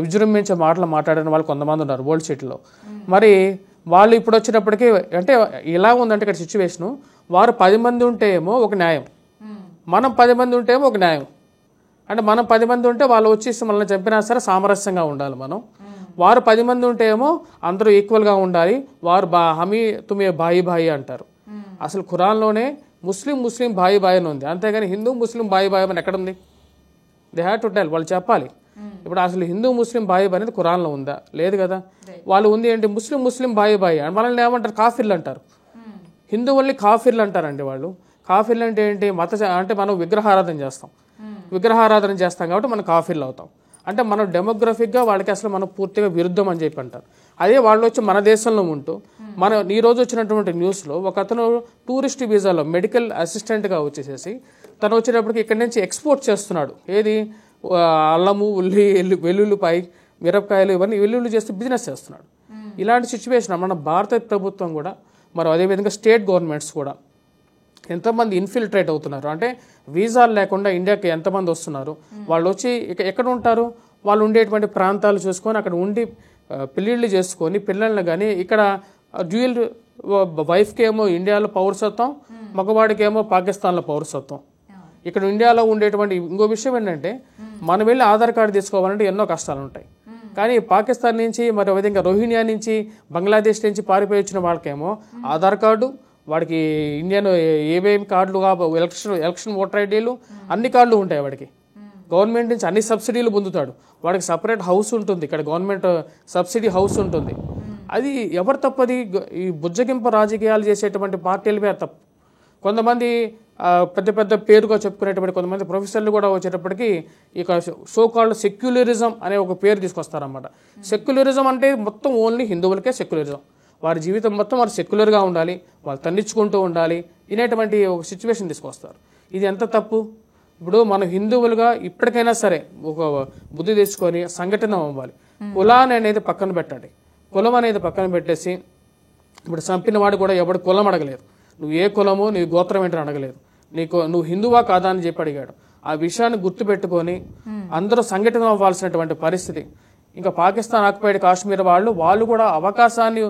విజృంభించే మాటలు మాట్లాడిన వాళ్ళు కొంతమంది ఉన్నారు ఓల్డ్ సిటీలో. మరి వాళ్ళు ఇప్పుడు వచ్చేటప్పటికి అంటే ఎలా ఉందంటే ఇక్కడ సిచ్యువేషను, వారు 10 మంది ఉంటే ఏమో ఒక న్యాయం, మనం 10 మంది ఉంటే ఏమో ఒక న్యాయం. అంటే మనం 10 మంది ఉంటే వాళ్ళు వచ్చేసి మనల్ని చంపినా సరే సామరస్యంగా ఉండాలి మనం. వారు 10 మంది ఉంటే ఏమో అందరూ ఈక్వల్గా ఉండాలి, వారు హమీ తుమే భాయి భాయి అంటారు. అసలు ఖురాన్లోనే ముస్లిం బాయి బాయి అని ఉంది, అంతేగాని హిందూ ముస్లిం బాయి బాయి అని ఎక్కడుంది? దే హ్యావ్ టు టెల్, వాళ్ళు చెప్పాలి. ఇప్పుడు అసలు హిందూ ముస్లిం బాయి బాయి అనేది ఖురాన్లో ఉందా? లేదు కదా. వాళ్ళు ఉంది ఏంటి, ముస్లిం బాయి బాయి అని మనల్ని ఏమంటారు, కాఫిర్లు అంటారు. హిందువుల్ని కాఫిర్లు అంటారండి వాళ్ళు. కాఫిర్లు అంటే ఏంటి, అంటే మనం విగ్రహారాధన చేస్తాం కాబట్టి మనం కాఫిర్లు అవుతాం. అంటే మనం డెమోగ్రఫిక్గా వాళ్ళకి అసలు మనం పూర్తిగా విరుద్ధం అని చెప్పి అంటారు. అదే వాళ్ళు వచ్చి మన దేశంలో ఉంటూ ఈ రోజు వచ్చినటువంటి న్యూస్లో ఒక అతను టూరిస్ట్ వీసాలో మెడికల్ అసిస్టెంట్గా వచ్చేసేసి తను వచ్చేటప్పటికి ఇక్కడి నుంచి ఎక్స్పోర్ట్ చేస్తున్నాడు. ఏది, అల్లము, వెల్లుల్లిపాయ, మిరపకాయలు, ఇవన్నీ వెల్లుల్లి చేస్తూ బిజినెస్ చేస్తున్నాడు. ఇలాంటి సిచ్యువేషన్ మన భారత ప్రభుత్వం కూడా, మరి అదేవిధంగా స్టేట్ గవర్నమెంట్స్ కూడా ఎంతమంది ఇన్ఫిల్ట్రేట్ అవుతున్నారు అంటే వీసాలు లేకుండా ఇండియాకి ఎంతమంది వస్తున్నారు. వాళ్ళు వచ్చి ఎక్కడ ఉంటారు, వాళ్ళు ఉండేటువంటి ప్రాంతాలు చూసుకొని అక్కడ ఉండి పెళ్ళిళ్ళు చేసుకొని పిల్లల్ని కానీ ఇక్కడ డ్యూయల్ వైఫ్కి ఏమో ఇండియాలో పౌరసత్వం, మగవాడికేమో పాకిస్తాన్లో పౌరసత్వం. ఇక్కడ ఇండియాలో ఉండేటువంటి ఇంకో విషయం ఏంటంటే మనం వెళ్ళి ఆధార్ కార్డు తీసుకోవాలంటే ఎన్నో కష్టాలు ఉంటాయి. కానీ పాకిస్తాన్ నుంచి, మరి విధంగా రోహింగ్యా నుంచి, బంగ్లాదేశ్ నుంచి పారిపోయి వచ్చిన వాళ్ళకేమో ఆధార్ కార్డు, వాడికి ఇండియన్ ఏమేమి కార్డులు, ఎలక్షన్ ఓటర్ ఐడీలు, అన్ని కార్డులు ఉంటాయి వాడికి. గవర్నమెంట్ నుంచి అన్ని సబ్సిడీలు పొందుతాడు. వాడికి సపరేట్ హౌస్ ఉంటుంది, ఇక్కడ గవర్నమెంట్ సబ్సిడీ హౌస్ ఉంటుంది. అది ఎవరు తప్పది? ఈ బుజ్జగింప రాజకీయాలు చేసేటువంటి పార్టీలమే తప్పు. కొంతమంది పెద్ద పెద్ద పేరుగా చెప్పుకునేటువంటి కొంతమంది ప్రొఫెసర్లు కూడా వచ్చేటప్పటికి ఇక సోకాల్డ్ సెక్యులరిజం అనే ఒక పేరు తీసుకొస్తారన్నమాట. సెక్యులరిజం అంటే మొత్తం ఓన్లీ హిందువులకే సెక్యులరిజం. వారి జీవితం మొత్తం వారు సెక్యులర్గా ఉండాలి, వాళ్ళు తన్నించుకుంటూ ఉండాలి అనేటువంటి ఒక సిచ్యువేషన్ తీసుకొస్తారు. ఇది ఎంత తప్పు? ఇప్పుడు మనం హిందువులుగా ఇప్పటికైనా సరే ఒక బుద్ధి తెచ్చుకొని సంఘటన అవ్వాలి. కులాన్ని అనేది పక్కన పెట్టండి. కులం అనేది పక్కన పెట్టేసి, ఇప్పుడు చంపిన వాడు కూడా ఎవడు కులం అడగలేదు, నువ్వు ఏ కులము, నీ గోత్రం ఏంటని అడగలేదు, నువ్వు హిందువా కాదా అని చెప్పి అడిగాడు. ఆ విషయాన్ని గుర్తుపెట్టుకొని అందరూ సంఘటన అవ్వాల్సినటువంటి పరిస్థితి. ఇంకా పాకిస్తాన్ ఆక్యుపైడ్ కాశ్మీర్ వాళ్ళు కూడా అవకాశాన్ని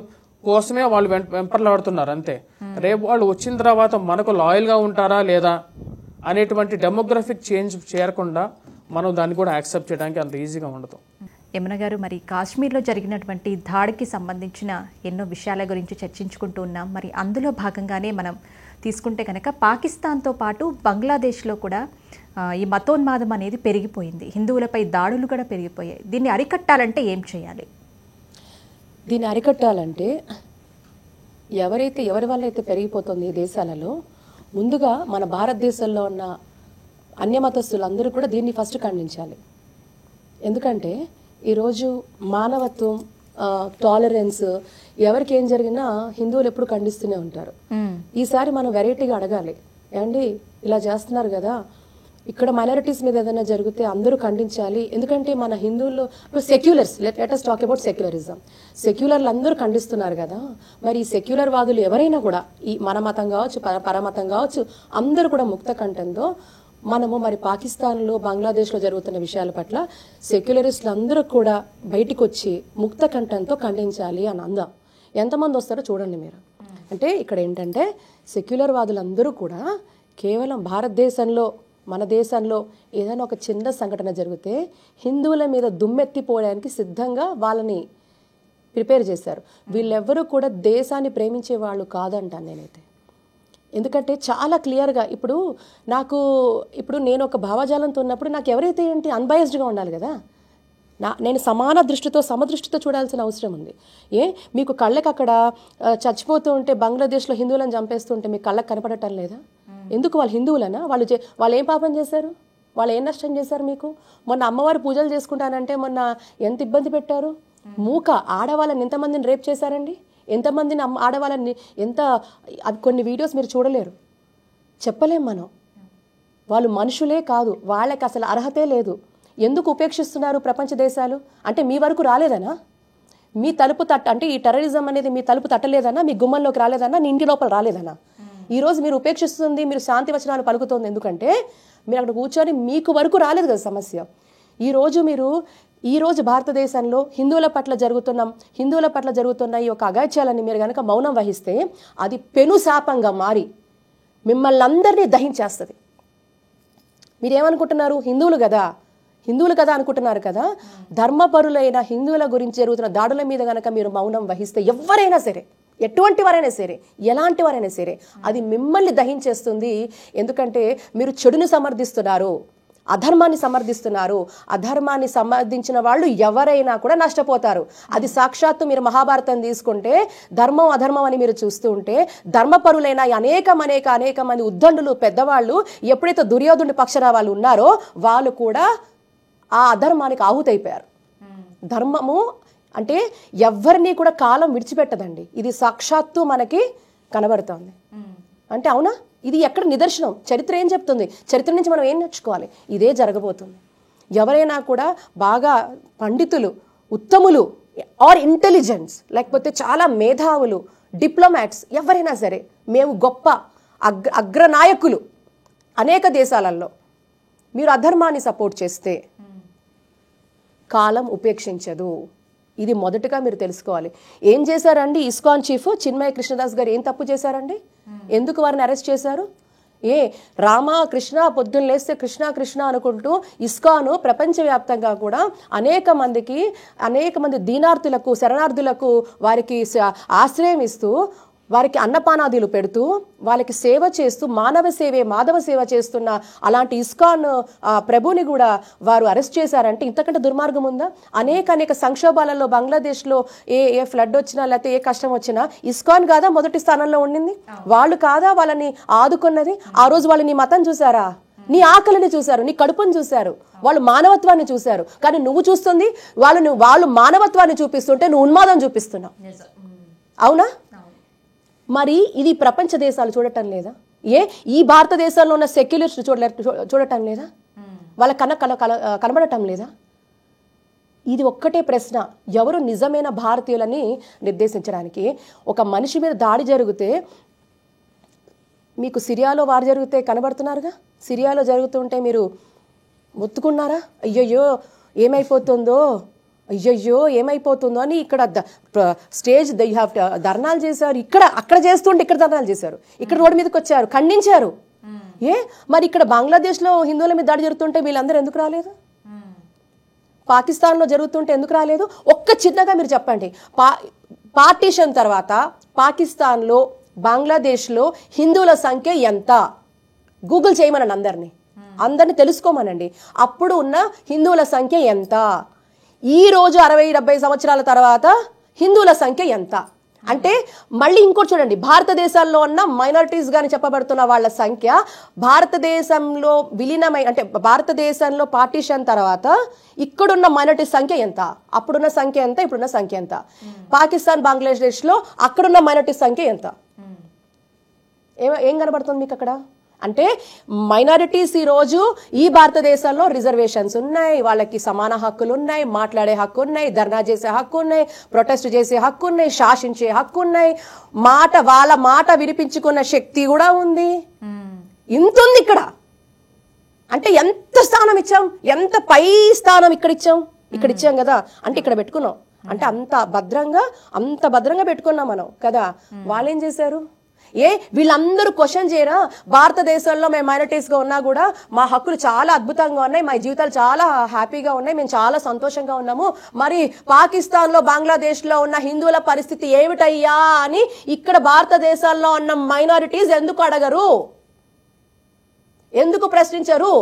కోసమే వాళ్ళు వెంపర్లాడుతున్నారు అంతే. రేపు వాళ్ళు వచ్చిన తర్వాత మనకు లాయల్గా ఉంటారా లేదా అనేటువంటి డెమోగ్రఫిక్ చేంజ్ చేయకుండా మనం దాన్ని కూడా యాక్సెప్ట్ చేయడానికి అంత ఈజీగా ఉండదు. యమున గారు, మరి కాశ్మీర్లో జరిగినటువంటి దాడికి సంబంధించిన ఎన్నో విషయాల గురించి చర్చించుకుంటూ ఉన్నాం. మరి అందులో భాగంగానే మనం తీసుకుంటే కనుక పాకిస్తాన్తో పాటు బంగ్లాదేశ్లో కూడా ఈ మతోన్మాదం అనేది పెరిగిపోయింది, హిందువులపై దాడులు కూడా పెరిగిపోయాయి. దీన్ని అరికట్టాలంటే ఏం చేయాలి? దీన్ని అరికట్టాలంటే ఎవరి వల్ల అయితే పెరిగిపోతుంది ఈ దేశాలలో, ముందుగా మన భారతదేశంలో ఉన్న అన్యమతస్తులందరూ కూడా దీన్ని ఫస్ట్ ఖండించాలి. ఎందుకంటే ఈరోజు మానవత్వం, టాలరెన్స్, ఎవరికి ఏం జరిగినా హిందువులు ఎప్పుడు ఖండిస్తూనే ఉంటారు. ఈసారి మనం వెరైటీగా అడగాలి, ఏమండి ఇలా చేస్తున్నారు కదా, ఇక్కడ మైనారిటీస్ మీద ఏదైనా జరిగితే అందరూ ఖండించాలి. ఎందుకంటే మన హిందువుల్లో ఇప్పుడు seculars, let us talk about secularism, సెక్యులర్లు అందరూ ఖండిస్తున్నారు కదా, మరి ఈ సెక్యులర్ వాదులు ఎవరైనా కూడా ఈ మన మతం కావచ్చు, పరమతం కావచ్చు, అందరూ కూడా ముక్త కంఠంతో మనము మరి పాకిస్తాన్లో, బంగ్లాదేశ్లో జరుగుతున్న విషయాల పట్ల సెక్యులరిస్టులు అందరూ కూడా బయటికి వచ్చి ముక్త కంఠంతో ఖండించాలి అని అందాం. ఎంతమంది వస్తారో చూడండి మీరు. అంటే ఇక్కడ ఏంటంటే సెక్యులర్ వాదులందరూ కూడా కేవలం భారతదేశంలో, మన దేశంలో ఏదైనా ఒక చిన్న సంఘటన జరిగితే హిందువుల మీద దుమ్మెత్తిపోవడానికి సిద్ధంగా వాళ్ళని ప్రిపేర్ చేశారు. వీళ్ళెవ్వరూ కూడా దేశాన్ని ప్రేమించే వాళ్ళు కాదంటాను నేనైతే. ఎందుకంటే చాలా క్లియర్గా ఇప్పుడు నేను ఒక భావజాలంతో ఉన్నప్పుడు నాకు ఎవరైతే ఏంటి అన్బయాస్డ్గా ఉండాలి కదా, నేను సమాన దృష్టితో, సమదృష్టితో చూడాల్సిన అవసరం ఉంది. మీకు కళ్ళకి అక్కడ చచ్చిపోతూ ఉంటే, బంగ్లాదేశ్లో హిందువులను చంపేస్తుంటే మీకు కళ్ళకి కనపడటం లేదా? ఎందుకు? వాళ్ళు హిందువులనా? వాళ్ళు ఏం పాపం చేశారు? వాళ్ళు ఏం నష్టం చేశారు మీకు? మొన్న అమ్మవారు పూజలు చేసుకుంటానంటే మొన్న ఎంత ఇబ్బంది పెట్టారు? మూక ఆడవాళ్ళని ఎంతమందిని రేప్ చేశారండి? ఎంతమందిని ఆడవాళ్ళని అవి కొన్ని వీడియోస్ మీరు చూడలేరు, చెప్పలేం మనం. వాళ్ళు మనుషులే కాదు, వాళ్ళకి అసలు అర్హతే లేదు. ఎందుకు ఉపేక్షిస్తున్నారు ప్రపంచ దేశాలు? అంటే మీ వరకు రాలేదనా? మీ తలుపు అంటే ఈ టెర్రరిజం అనేది మీ తలుపు తట్టలేదన్నా? మీ గుమ్మంలోకి రాలేదన్నా? నీ ఇంటి లోపల రాలేదన్నా? ఈరోజు మీరు ఉపేక్షిస్తుంది, మీరు శాంతి వచనాలు పలుకుతోంది ఎందుకంటే మీరు అక్కడ కూర్చొని మీకు వరకు రాలేదు కదా సమస్య. ఈరోజు భారతదేశంలో హిందువుల పట్ల జరుగుతున్న ఈ యొక్క అగాత్యాలని మీరు కనుక మౌనం వహిస్తే అది పెను శాపంగా మారి మిమ్మల్ని అందరినీ దహించేస్తుంది. మీరేమనుకుంటున్నారు? హిందువులు కదా అనుకుంటున్నారు కదా. ధర్మపరులైన హిందువుల గురించి జరుగుతున్న దాడుల మీద కనుక మీరు మౌనం వహిస్తే ఎటువంటి వారైనా సరే, ఎలాంటి వారైనా సరే, అది మిమ్మల్ని దహించేస్తుంది. ఎందుకంటే మీరు చెడును సమర్థిస్తున్నారు, అధర్మాన్ని సమర్థిస్తున్నారు. అధర్మాన్ని సమర్థించిన వాళ్ళు ఎవరైనా కూడా నష్టపోతారు. అది సాక్షాత్తు మీరు మహాభారతం తీసుకుంటే ధర్మం అధర్మం అని మీరు చూస్తూ ఉంటే ధర్మపరులైన అనేక మంది ఉద్దండులు పెద్దవాళ్ళు ఎప్పుడైతే దుర్యోధనుడి పక్షాన వాళ్ళు ఉన్నారో వాళ్ళు కూడా ఆ అధర్మానికి ఆహుతైపోయారు. ధర్మము అంటే ఎవరిని కూడా కాలం విడిచిపెట్టదండి. ఇది సాక్షాత్తు మనకి కనబడుతోంది. అంటే అవునా, ఇది ఎక్కడ నిదర్శనం? చరిత్ర ఏం చెప్తుంది? చరిత్ర నుంచి మనం ఏం నేర్చుకోవాలి? ఇదే జరగబోతుంది. ఎవరైనా కూడా బాగా పండితులు, ఉత్తములు, ఆర్ ఇంటెలిజెన్స్, లేకపోతే చాలా మేధావులు, డిప్లొమాట్స్, ఎవరైనా సరే, మేము గొప్ప అగ్రనాయకులు అనేక దేశాలలో, మీరు అధర్మాన్ని సపోర్ట్ చేస్తే కాలం ఉపేక్షించదు. ఇది మొదటగా మీరు తెలుసుకోవాలి. ఏం చేశారండి ఇస్కాన్ చీఫ్ చిన్మయ కృష్ణదాస్ గారు? ఏం తప్పు చేశారండి? ఎందుకు వారిని అరెస్ట్ చేశారు? రామ కృష్ణ పొద్దున్న లేస్తే కృష్ణ కృష్ణ అనుకుంటూ ఇస్కాను ప్రపంచవ్యాప్తంగా కూడా అనేక మంది దీనార్థులకు, శరణార్థులకు వారికి ఆశ్రయం ఇస్తూ, వారికి అన్నపానాదులు పెడుతూ, వాళ్ళకి సేవ చేస్తూ, మాధవ సేవ చేస్తున్న అలాంటి ఇస్కాన్ ప్రభుని కూడా వారు అరెస్ట్ చేశారంటే ఇంతకంటే దుర్మార్గం ఉందా? అనేక సంక్షోభాలలో బంగ్లాదేశ్లో ఏ ఫ్లడ్ వచ్చినా లేకపోతే ఏ కష్టం వచ్చినా ఇస్కాన్ కాదా మొదటి స్థానంలో ఉండింది? వాళ్ళు కాదా వాళ్ళని ఆదుకున్నది? ఆ రోజు వాళ్ళు నీ మతం చూసారా? నీ ఆకలిని చూశారు, నీ కడుపుని చూశారు, వాళ్ళు మానవత్వాన్ని చూశారు. కానీ నువ్వు చూస్తుంది వాళ్ళు మానవత్వాన్ని చూపిస్తుంటే నువ్వు ఉన్మాదం చూపిస్తున్నావు. అవునా? మరి ఇది ప్రపంచ దేశాలు చూడటం లేదా? ఈ భారతదేశంలో ఉన్న సెక్యులర్స్ చూడటం లేదా? వాళ్ళ కనబడటం లేదా? ఇది ఒక్కటే ప్రశ్న. ఎవరు నిజమైన భారతీయులని నిర్దేశించడానికి? ఒక మనిషి మీద దాడి జరిగితే, మీకు సిరియాలో వారు జరిగితే కనబడుతున్నారుగా, సిరియాలో జరుగుతుంటే మీరు ఒత్తుకున్నారా? అయ్యయ్యో ఏమైపోతుందో అని ఇక్కడ స్టేజ్ ధర్నాలు చేశారు. అక్కడ చేస్తుంటే ఇక్కడ ధర్నాలు చేశారు, ఇక్కడ రోడ్డు మీదకి వచ్చారు, ఖండించారు. మరి ఇక్కడ బంగ్లాదేశ్లో హిందువుల మీద దాడి జరుగుతుంటే వీళ్ళందరూ ఎందుకు రాలేదు? పాకిస్తాన్లో జరుగుతుంటే ఎందుకు రాలేదు? ఒక్క చిన్నగా మీరు చెప్పండి. పార్టీషన్ తర్వాత పాకిస్తాన్లో, బంగ్లాదేశ్లో హిందువుల సంఖ్య ఎంత? గూగుల్ చేయమనండి, అందరినీ తెలుసుకోమనండి. అప్పుడు ఉన్న హిందువుల సంఖ్య ఎంత? ఈ రోజు 60-70 సంవత్సరాల తర్వాత హిందువుల సంఖ్య ఎంత? అంటే మళ్ళీ ఇంకోటి చూడండి, భారతదేశంలో ఉన్న మైనారిటీస్ గాని చెప్పబడుతున్న వాళ్ళ సంఖ్య భారతదేశంలో విలీనమై, అంటే భారతదేశంలో పార్టీషన్ తర్వాత ఇక్కడున్న మైనారిటీ సంఖ్య ఎంత? అప్పుడున్న సంఖ్య ఎంత? ఇప్పుడున్న సంఖ్య ఎంత? పాకిస్తాన్, బంగ్లాదేశ్ లో అక్కడున్న మైనారిటీ సంఖ్య ఎంత? ఏం కనబడుతుంది మీకు అక్కడ? అంటే మైనారిటీస్ ఈరోజు ఈ భారతదేశంలో రిజర్వేషన్స్ ఉన్నాయి, వాళ్ళకి సమాన హక్కులు ఉన్నాయి, మాట్లాడే హక్కు ఉన్నాయి, ధర్నా చేసే హక్కు ఉన్నాయి, ప్రొటెస్ట్ చేసే హక్కు ఉన్నాయి, శాసించే హక్కు ఉన్నాయి, వాళ్ళ మాట వినిపించుకున్న శక్తి కూడా ఉంది. ఇంత ఉంది ఇక్కడ. అంటే ఎంత స్థానం ఇచ్చాం, ఎంత పై స్థానం ఇక్కడ ఇచ్చాం కదా. అంటే ఇక్కడ పెట్టుకున్నాం అంటే అంత భద్రంగా పెట్టుకున్నాం మనం కదా. వాళ్ళేం చేశారు? వీళ్ళందరూ క్వశ్చన్ చేయరా? భారతదేశంలో మేము మైనారిటీస్గా ఉన్నా కూడా మా హక్కులు చాలా అద్భుతంగా ఉన్నాయి, మా జీవితాలు చాలా హ్యాపీగా ఉన్నాయి, మేము చాలా సంతోషంగా ఉన్నాము, మరి పాకిస్తాన్లో, బంగ్లాదేశ్లో ఉన్న హిందువుల పరిస్థితి ఏమిటయ్యా అని ఇక్కడ భారతదేశంలో ఉన్న మైనారిటీస్ ఎందుకు అడగరు? ఎందుకు ప్రశ్నించరు?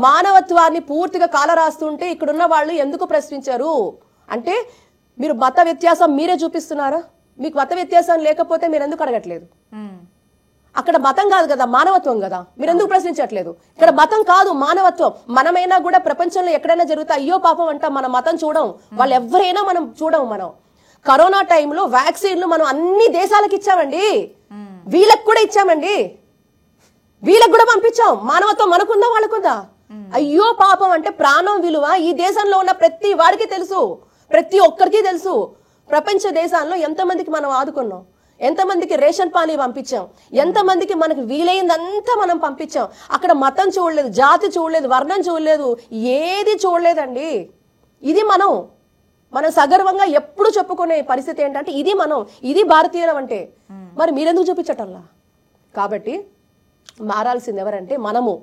మానవత్వాన్ని పూర్తిగా కాలరాస్తుంటే ఇక్కడున్న వాళ్ళు ఎందుకు ప్రశ్నించరు? అంటే మీరు మత వ్యత్యాసం మీరే చూపిస్తున్నారా? మీకు మత వ్యత్యాసం లేకపోతే మీరు ఎందుకు అడగట్లేదు? అక్కడ మతం కాదు కదా, మానవత్వం కదా, మీరు ఎందుకు ప్రశ్నించట్లేదు? ఇక్కడ మతం కాదు, మానవత్వం. మనమైనా కూడా ప్రపంచంలో ఎక్కడైనా జరిగితే అయ్యో పాపం అంటాం, మన మతం చూడం, వాళ్ళు ఎవరైనా మనం చూడము. మనం కరోనా టైంలో వ్యాక్సిన్లు మనం అన్ని దేశాలకు ఇచ్చామండి, వీళ్ళకి కూడా ఇచ్చామండి, వీళ్ళకి కూడా పంపించాం. మానవత్వం మనకుందా వాళ్ళకుందా? అయ్యో పాపం అంటే ప్రాణం విలువ ఈ దేశంలో ఉన్న ప్రతి వాడికి తెలుసు, ప్రతి ఒక్కరికి తెలుసు. ప్రపంచ దేశాల్లో ఎంతమందికి మనం ఆదుకున్నాం, ఎంతమందికి రేషన్ పానీ పంపించాం, ఎంతమందికి మనకు వీలైందంతా మనం పంపించాం. అక్కడ మతం చూడలేదు, జాతి చూడలేదు, వర్ణం చూడలేదు, ఏది చూడలేదండి. ఇది మనం సగర్వంగా ఎప్పుడు చెప్పుకునే పరిస్థితి ఏంటంటే ఇది భారతీయులం అంటే. మరి మీరెందుకు చూపించటంలా? కాబట్టి మారాల్సింది ఎవరంటే మనము.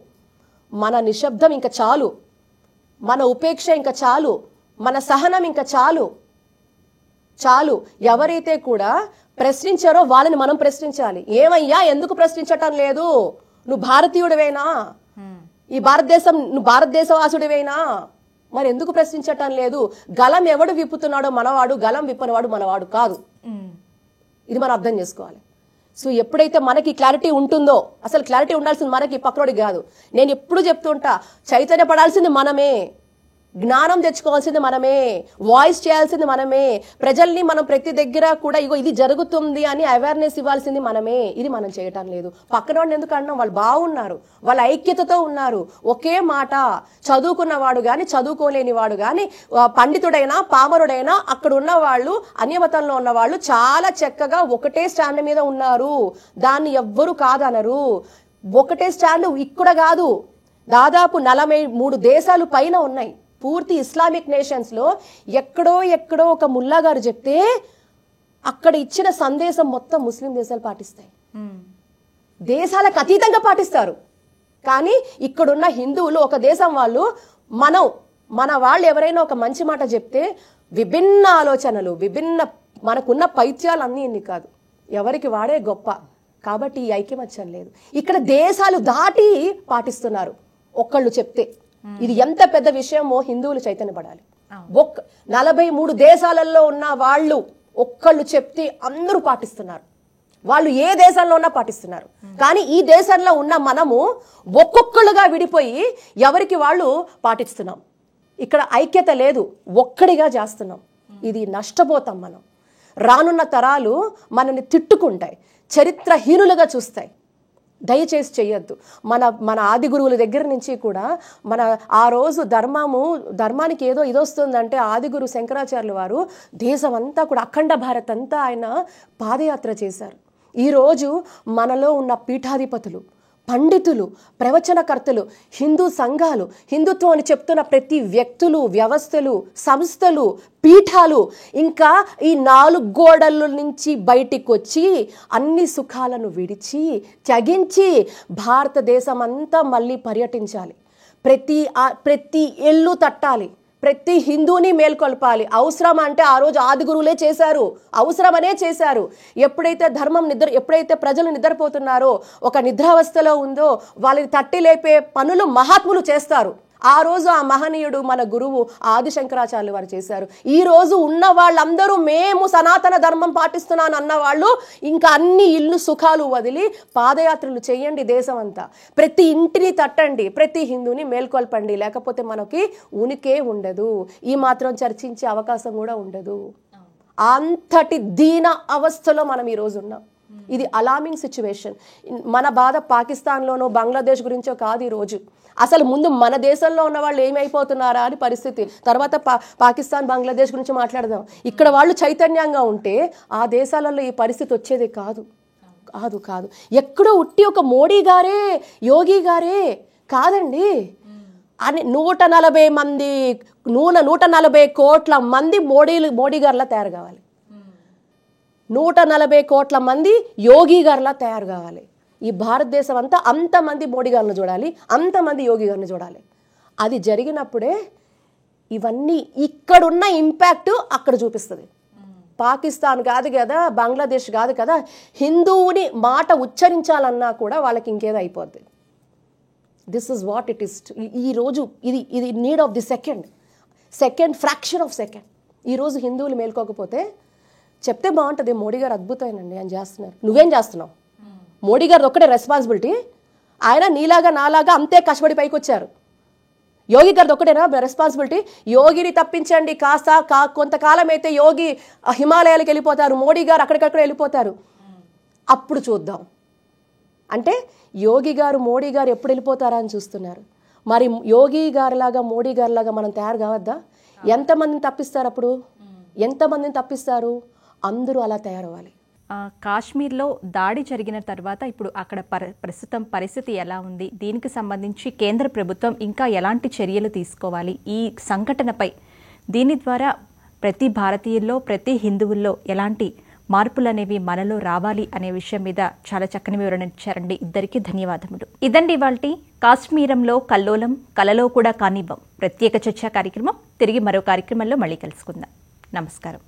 మన నిశ్శబ్దం ఇంకా చాలు, మన ఉపేక్ష ఇంకా చాలు, మన సహనం ఇంకా చాలు. ఎవరైతే కూడా ప్రశ్నించారో వాళ్ళని మనం ప్రశ్నించాలి. ఏమయ్యా ఎందుకు ప్రశ్నించటం లేదు? నువ్వు భారతీయుడివేనా? నువ్వు భారతదేశవాసుడివేనా? మరి ఎందుకు ప్రశ్నించటం లేదు? గలం ఎవడు విప్పుతున్నాడో మనవాడు, గలం విప్పనివాడు మనవాడు కాదు. ఇది మనం అర్థం చేసుకోవాలి. సో ఎప్పుడైతే మనకి క్లారిటీ ఉంటుందో, అసలు క్లారిటీ ఉండాల్సింది మనకి, పక్కనోడికి కాదు. నేను ఎప్పుడు చెప్తుంటా, చైతన్యపడాల్సింది మనమే, జ్ఞానం తెచ్చుకోవాల్సింది మనమే, వాయిస్ చేయాల్సింది మనమే, ప్రజల్ని మనం ప్రతి దగ్గర కూడా ఇగో ఇది జరుగుతుంది అని అవేర్నెస్ ఇవ్వాల్సింది మనమే. ఇది మనం చేయటం లేదు. పక్కన వాడిని ఎందుకు అన్నాం? వాళ్ళు బాగున్నారు, వాళ్ళ ఐక్యతతో ఉన్నారు. ఒకే మాట, చదువుకున్నవాడు కానీ చదువుకోలేని వాడు కానీ, పండితుడైనా పామరుడైనా, అక్కడ ఉన్న వాళ్ళు, అన్యమతంలో ఉన్న వాళ్ళు చాలా చక్కగా ఒకటే స్టాండ్ మీద ఉన్నారు. దాన్ని ఎవ్వరూ కాదనరు. ఒకటే స్టాండ్ ఇక్కడ కాదు, దాదాపు 43 దేశాలు పైన ఉన్నాయి. పూర్తి ఇస్లామిక్ నేషన్స్ లో ఎక్కడో ఒక ముల్లా గారు చెప్తే అక్కడ ఇచ్చిన సందేశం మొత్తం ముస్లిం దేశాలు పాటిస్తాయి. దేశాలకు అతీతంగా పాటిస్తారు. కానీ ఇక్కడున్న హిందువులు, ఒక దేశం వాళ్ళు, మన వాళ్ళు ఎవరైనా ఒక మంచి మాట చెప్తే విభిన్న ఆలోచనలు, మనకున్న పైత్యాలు అన్నీ ఇన్ని కాదు, ఎవరికి వాడే గొప్ప. కాబట్టి ఈ ఐక్యమత్యం లేదు. ఇక్కడ దేశాలు దాటి పాటిస్తున్నారు ఒక్కళ్ళు చెప్తే. ఇది ఎంత పెద్ద విషయమో హిందువులు చైతన్యపడాలి. 43 దేశాలలో ఉన్న వాళ్ళు ఒక్కళ్ళు చెప్తే అందరూ పాటిస్తున్నారు. వాళ్ళు ఏ దేశంలో ఉన్నా పాటిస్తున్నారు. కానీ ఈ దేశంలో ఉన్న మనము ఒక్కొక్కళ్ళుగా విడిపోయి ఎవరికి వాళ్ళు పాటిస్తున్నాం. ఇక్కడ ఐక్యత లేదు, ఒక్కడిగా చేస్తున్నాం. ఇది నష్టపోతాం మనం. రానున్న తరాలు మనల్ని తిట్టుకుంటాయి, చరిత్రహీనులుగా చూస్తాయి. దయచేసి చెయ్యొద్దు. మన ఆది గురువుల దగ్గర నుంచి కూడా ఆ రోజు ధర్మానికి ఏదో ఇదొస్తుందంటే ఆది గురు శంకరాచార్యుల వారు దేశం అంతా కూడా, అఖండ భారత్ అంతా ఆయన పాదయాత్ర చేశారు. ఈరోజు మనలో ఉన్న పీఠాధిపతులు, పండితులు, ప్రవచనకర్తలు, హిందూ సంఘాలు, హిందుత్వం అని చెప్తున్న ప్రతి వ్యక్తులు, వ్యవస్థలు, సంస్థలు, పీఠాలు ఇంకా ఈ 4 గోడల నుంచి బయటికి వచ్చి అన్ని సుఖాలను విడిచి త్యజించి భారతదేశం అంతా మళ్ళీ పర్యటించాలి. ప్రతి ఇల్లు తట్టాలి, ప్రతి హిందూని మేల్కొల్పాలి. అవసరం అంటే ఆ రోజు ఆది గురువులే చేశారు, అవసరమనే చేశారు. ఎప్పుడైతే ప్రజలు నిద్రపోతున్నారో, ఒక నిద్రావస్థలో ఉందో, వాళ్ళని తట్టి లేపే పనులు మహాత్ములు చేస్తారు. ఆ రోజు ఆ మహనీయుడు మన గురువు ఆది శంకరాచార్యులు వారు చేశారు. ఈ రోజు ఉన్న వాళ్ళందరూ మేము సనాతన ధర్మం పాటిస్తున్నాను అన్న వాళ్ళు ఇంకా అన్ని ఇల్లు సుఖాలు వదిలి పాదయాత్రలు చేయండి. దేశం అంతా ప్రతి ఇంటిని తట్టండి, ప్రతి హిందూని మేల్కొల్పండి. లేకపోతే మనకి ఉనికే ఉండదు, ఈ మాత్రం చర్చించే అవకాశం కూడా ఉండదు. అంతటి దీన అవస్థలో మనం ఈరోజు ఉన్నాం. ఇది అలార్మింగ్ సిచ్యువేషన్. మన బాధ పాకిస్తాన్లోనో బంగ్లాదేశ్ గురించో కాదు. ఈరోజు అసలు ముందు మన దేశంలో ఉన్న వాళ్ళు ఏమైపోతున్నారా అని పరిస్థితి. తర్వాత పాకిస్తాన్ బంగ్లాదేశ్ గురించి మాట్లాడదాం. ఇక్కడ వాళ్ళు చైతన్యంగా ఉంటే ఆ దేశాలలో ఈ పరిస్థితి వచ్చేది కాదు. ఎక్కడో ఉట్టి ఒక మోడీ గారే, యోగి గారే కాదండి, అని 140 కోట్ల మంది మోడీ గారిలా తయారు కావాలి. 140 కోట్ల మంది యోగి గారిలా తయారు కావాలి. ఈ భారతదేశం అంతా అంతమంది మోడీ గారిని చూడాలి, అంతమంది యోగి గారిని చూడాలి. అది జరిగినప్పుడే ఇవన్నీ ఇక్కడున్న ఇంపాక్ట్ అక్కడ చూపిస్తుంది. పాకిస్తాన్ కాదు కదా, బంగ్లాదేశ్ కాదు కదా, హిందువుని మాట ఉచ్చరించాలన్నా కూడా వాళ్ళకి ఇంకేదో అయిపోద్ది. This is what it is. ఈరోజు ఇది need of the second fraction of second. ఈరోజు హిందువులు మేల్కోకపోతే చెప్తే బాగుంటుంది, మోడీ గారు అద్భుతమేనండి ఆయన చేస్తున్నారు, నువ్వేం చేస్తున్నావు? మోడీ గారు ఒక్కటే రెస్పాన్సిబిలిటీ. ఆయన నీలాగా నాలాగా అంతే కష్టపడి పైకి వచ్చారు. యోగి గారిది ఒక్కటేనా రెస్పాన్సిబిలిటీ? యోగిని తప్పించండి, కొంతకాలం అయితే యోగి హిమాలయాలకు వెళ్ళిపోతారు, మోడీ గారు అక్కడికక్కడ వెళ్ళిపోతారు, అప్పుడు చూద్దాం. అంటే యోగి గారు మోడీ గారు ఎప్పుడు వెళ్ళిపోతారా అని చూస్తున్నారు. మరి యోగి గారిలాగా మోడీ గారిలాగా మనం తయారు కావద్దా? ఎంతమందిని తప్పిస్తారు? అప్పుడు ఎంతమందిని తప్పిస్తారు? అందరూ అలా తయారవ్వాలి. కాశ్మీర్లో దాడి జరిగిన తర్వాత ఇప్పుడు అక్కడ ప్రస్తుతం పరిస్థితి ఎలా ఉంది? దీనికి సంబంధించి కేంద్ర ప్రభుత్వం ఇంకా ఎలాంటి చర్యలు తీసుకోవాలి? ఈ సంఘటనపై దీని ద్వారా ప్రతి భారతీయుల్లో, ప్రతి హిందువుల్లో ఎలాంటి మార్పులు అనేవి మనలో రావాలి అనే విషయం మీద చాలా చక్కని వివరణ ఇచ్చారండి. ఇద్దరికి ధన్యవాదములు. ఇదండి ఇవాల్టి కాశ్మీరంలో కల్లోలం, కలలో కూడా కానివ్వం ప్రత్యేక చర్చా కార్యక్రమం. తిరిగి మరో కార్యక్రమంలో మళ్ళీ కలుసుకుందాం. నమస్కారం.